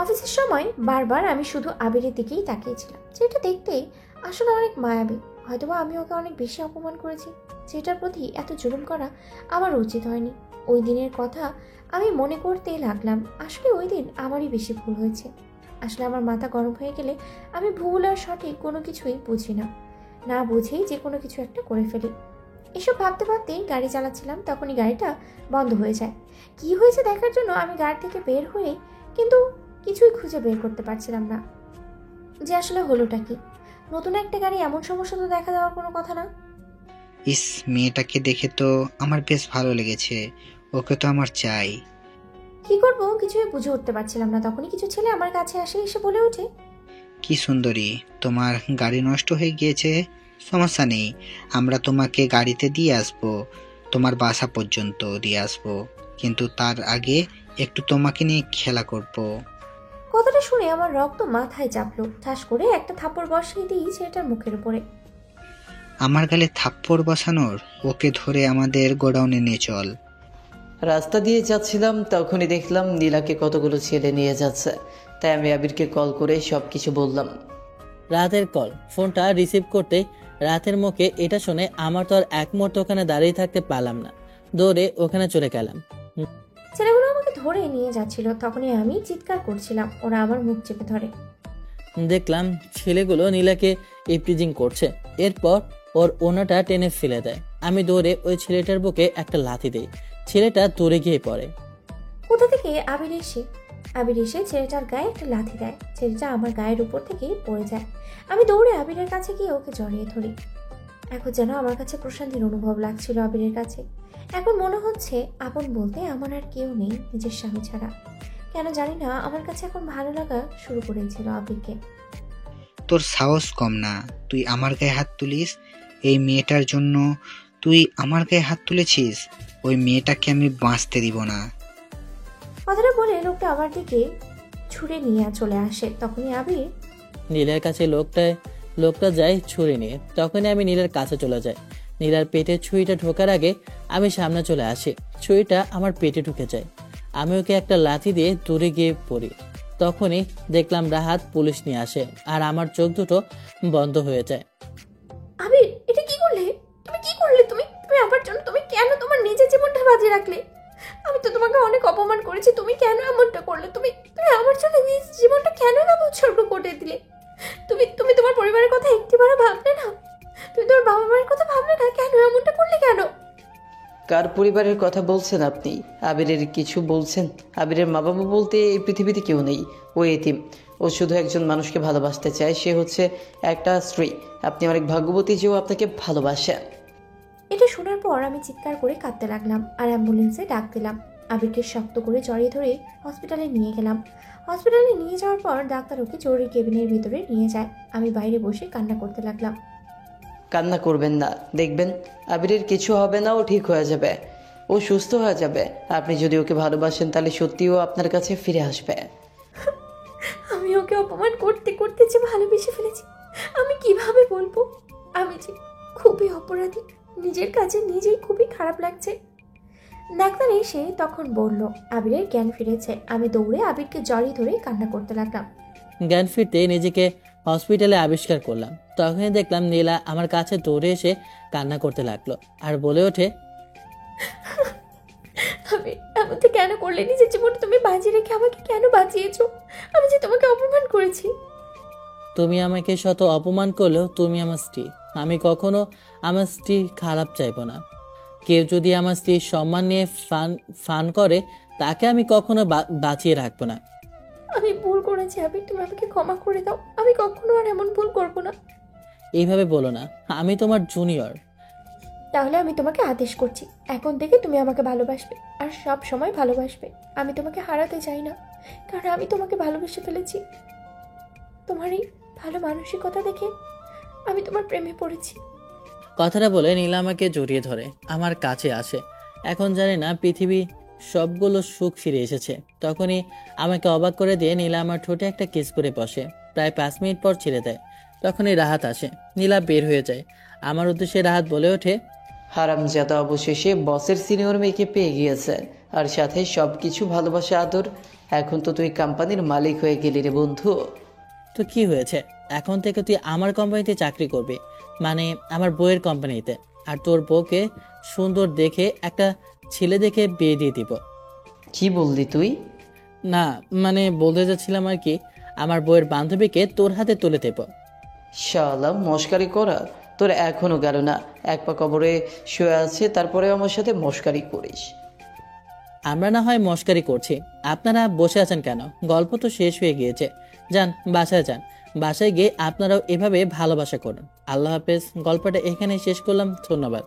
অফিসের সময় বারবার আমি শুধু আবিরের দিকেই তাকিয়েছিলাম, যেটা দেখতে আসলে অনেক মায়াবী। হয়তোবা আমি ওকে অনেক বেশি অপমান করেছি, যেটার প্রতি এত জুলুম করা আমার উচিত হয়নি। ওই দিনের কথা আমি মনে করতে লাগলাম। আসলে ওই দিন আমারই বেশি ভুল হয়েছে। আসলে আমার মাথা গরম হয়ে গেলে আমি ভুল আর সঠিক কোনো কিছুই বুঝি না, না বুঝেই যে কোনো কিছু একটা করে ফেলি। এসব ভাবতে ভাবতেই গাড়ি চালাচ্ছিলাম, তখনই গাড়িটা বন্ধ হয়ে যায়। কি হয়েছে দেখার জন্য আমি গাড়ি থেকে বের হয়ে কিন্তু কিছুই খুঁজে বের করতে পারছিলাম না যে আসলে হলোটা কি। নতুন একটা গাড়ি এমন সমস্যা তো দেখা দেওয়ার কোনো কথা না। ইস, মেয়েটাকে দেখে তো আমার বেশ ভালো লেগেছে, ওকে তো আমার চাই। কি করব কিছুই বুঝে উঠতে পারছিলাম না। তখনই কিছু ছেলে আমার কাছে আসে, এসে বলে ওঠে, কি সুন্দরী, তোমার গাড়ি নষ্ট হয়ে গিয়েছে, সমস্যা নেই, আমরা তোমাকে গাড়িতে দিয়ে আসবো, তোমার বাসা পর্যন্ত দিয়ে আসবো, কিন্তু তার আগে একটু তোমাকে নিয়ে খেলা করব। কথাটা শুনে আমার রক্ত মাথায় চাপলো। ঠাস করে একটা থাপ্পড় বসিয়ে দিই ছেলেটার মুখের উপরে। আমার গালে থাপ্পড় বসানোর? ওকে ধরে আমাদের গোডাউনে নিয়ে চল। রাস্তা দিয়ে যাচ্ছিলাম, তখনই দেখলাম নীলাকে কতগুলো ছেলে নিয়ে যাচ্ছে। তাই আমি আবিরকে কল করে সব কিছু বললাম। রাতের কল। ফোনটা রিসিভ করতে রাতের মুখে এটা শুনে আমার তো আর এক মুহূর্ত ওখানে দাঁড়িয়ে থাকতে পারলাম না। দৌড়ে ওখানে চলে গেলাম। ছেলেগুলো আমাকে ধরে নিয়ে যাচ্ছিল, তখনই আমি চিৎকার করছিলাম। ওরা আমার মুখ চেপে ধরে। দেখলাম ছেলেগুলো নীলাকে ইপ্রিজিং করছে। এরপর ওর ওনাটা টেনে ফেলে দেয়। আমি দৌড়ে ওই ছেলেটার বুকে একটা লাথি দিই। ছেলেটা দৌড়ে গিয়ে পড়ে। কোথা থেকে আবির এসে ছেলেটার গায়ে একটা লাথি দেয়। ছেলেটা আমার গায়ের উপর থেকে পড়ে যায়। আমি দৌড়ে আবিরের কাছে গিয়ে ওকে জড়িয়ে ধরি। এখন যেন আমার কাছে প্রশান্তির অনুভব লাগছিল আবিরের কাছে। এখন মনে হচ্ছে আপন বলতে আমার আর কেউ নেই নিজের স্বামী ছাড়া। কেন জানি না আমার কাছে এখন ভালো লাগা শুরু করেছিল আবিরকে। তোর সাহস কম না, তুই আমার গায়ে হাত তুলিস? এই মেয়েটার জন্য তুই আমার গায়ে হাত তুলেছিস? ওই মেয়েটাকে আমি বাঁচতে দিব না। কথাটা বলে লোকটা আমার দিকে ছুঁড়ে নিয়ে চলে আসে। তখনই আবির নীলার কাছে লোকটা যায় ছুরি নিয়ে। তখনই আমি নীলার কাছে চলে যাই। নীলার পেটে ছুরিটা ঢোকার আগে আমি সামনে চলে আসি। ছুরিটা আমার পেটে ঢুকে যায়। আমি ওকে একটা লাথি দিয়ে দূরে গিয়ে পড়ি। তখনই দেখলাম রাহাত পুলিশ নিয়ে আসে আর আমার চোখ দুটো বন্ধ হয়ে যায়। আবির, এটা কি করলে? তুমি কি করলে? তুমি আমার জন্য তুমি কেন তোমার নিজের জীবনটা বাজি রাখলে? আমি তো তোমাকে অনেক অপমান করেছি, তুমি কেন এমনটা করলে? তুমি আমার জন্য নিজের জীবনটা কেন না উৎসর্গ করে দিলে? তুমি তোমার পরিবারের কথা একটিবারও ভাবলে না? তুমি তোমার বাবা মায়ের কথা ভাবলে না? কেন এমনটা করলে কেন? কার পরিবারের কথা বলছেন আপনি? আবিরের কিছু বলছেন? আবিরের মা বাবা বলতে এই পৃথিবীতে কেউ নেই। ও এতিম। ও শুধু একজন মানুষকে ভালোবাসতে চায়। সে হচ্ছে একটা স্ত্রী। আপনি অনেক ভাগ্যবতী যে ও আপনাকে ভালোবাসে। এটা শোনার পর আমি চিৎকার করে কাঁদতে লাগলাম আর অ্যাম্বুলেন্সে ডাক দিলাম। আবিরকে শক্ত করে জড়িয়ে ধরে হসপিটালে নিয়ে গেলাম। হসপিটালে নিয়ে যাওয়ার পর ডাক্তার ওকে জরুরি কেবিনের ভিতরে নিয়ে যায়। আমি বাইরে বসে কান্না করতে লাগলাম। কান্না করবেন না, দেখবেন আবিরের কিছু হবে না, ও ঠিক হয়ে যাবে, ও সুস্থ হয়ে যাবে। আপনি যদি ওকে ভালোবাসেন তাহলে সত্যিও আপনার কাছে ফিরে আসবে। আমি ওকে অপমান করতে করতে যে ভালোবেসে ফেলেছি আমি কিভাবে বলবো? আমি যে খুবই অপরাধী। নিজের কাছে নিজেই খুবই খারাপ লাগছে। ডাক্তার এসে তখন বলল আবিরের জ্ঞান ফিরেছে। আমি দৌড়ে আবিরকে জড়িয়ে ধরে কান্না করতে লাগলাম। জ্ঞান ফিরতে নিজেকে হসপিটালে আবিষ্কার করলাম। তখনই দেখলাম নীলা আমার কাছে দৌড়ে এসে কান্না করতে লাগলো আর বলে ওঠে, আবির, এমনটা কেন করলে? নিজের জীবন তুমি বাঁচিয়ে রেখে আমাকে কেন বাঁচিয়েছো? আমি যে তোমাকে অপমান করেছি। তুমি আমাকে শত অপমান করলেও তুমি আমার স্ত্রী। আমি কখনো আমার স্ত্রী খারাপ চাইবো না। কেউ যদি আমার স্ত্রীর সম্মান নিয়ে ফান করে তাকে আমি কখনো বাঁচিয়ে রাখবো না। আমি ভুল করেছি আবির, তুমি আমাকে ক্ষমা করে দাও। আমি কখনো আর এমন ভুল করবো না। এইভাবে বলো না, আমি তোমার জুনিয়র। তাহলে আমি তোমাকে আদেশ করছি, এখন থেকে তুমি আমাকে ভালোবাসবে আর সব সময় ভালোবাসবে। আমি তোমাকে হারাতে চাই না, কারণ আমি তোমাকে ভালোবেসে ফেলেছি। তোমার এই ভালো মানসিকতা দেখে আমি তোমার প্রেমে পড়েছি। কথাটা বলে নীলা আমাকে জড়িয়ে ধরে আমার কাছে আসে। এখন জানি না পৃথিবী সবগুলো সুখ ফিরে এসেছে। তখনই আমাকে অবাক করে দিয়ে নীলা আমার ঠোঁটে একটা কিস করে বসে। প্রায় 5 মিনিট পর ছেড়ে দেয়। তখনই রাহাত আসে। নীলা বের হয়ে যায়। আমার উদ্দেশ্যে রাহাত বলে ওঠে, হারামজাদা অবশেষে বসের সিনিয়র মেয়েকে পেয়ে গিয়েছে, আর সাথে সব কিছু ভালোবাসা আদর। এখন তো তুই কোম্পানির মালিক হয়ে গেলি রে বন্ধু। তো কি হয়েছে? এখন থেকে তুই আমার কোম্পানিতে চাকরি করবি, মানে আমার বউয়ের কোম্পানিতে। আর তোর বউকে সুন্দর দেখে একটা ছেলে দেখে বিয়ে দিয়ে দিব। কি বললি তুই? না, মানে বলতে যাচ্ছিলাম আর কি, আমার বউয়ের বান্ধবীকে তোর হাতে তুলে দেব। শালা মস্কারি করা তোর এখনো গেল না। এক পা কবরে শুয়ে আছে, তারপরে আমার সাথে মস্কারি করিস। আমরা না হয় মস্কারি করছি, আপনারা বসে আছেন কেন? গল্প তো শেষ হয়ে গিয়েছে। যান বাসায় যান। বাসায় গিয়ে আপনারাও এভাবে ভালোবাসা করুন। আল্লাহ হাফেজ। গল্পটা এখানে শেষ করলাম। ধন্যবাদ।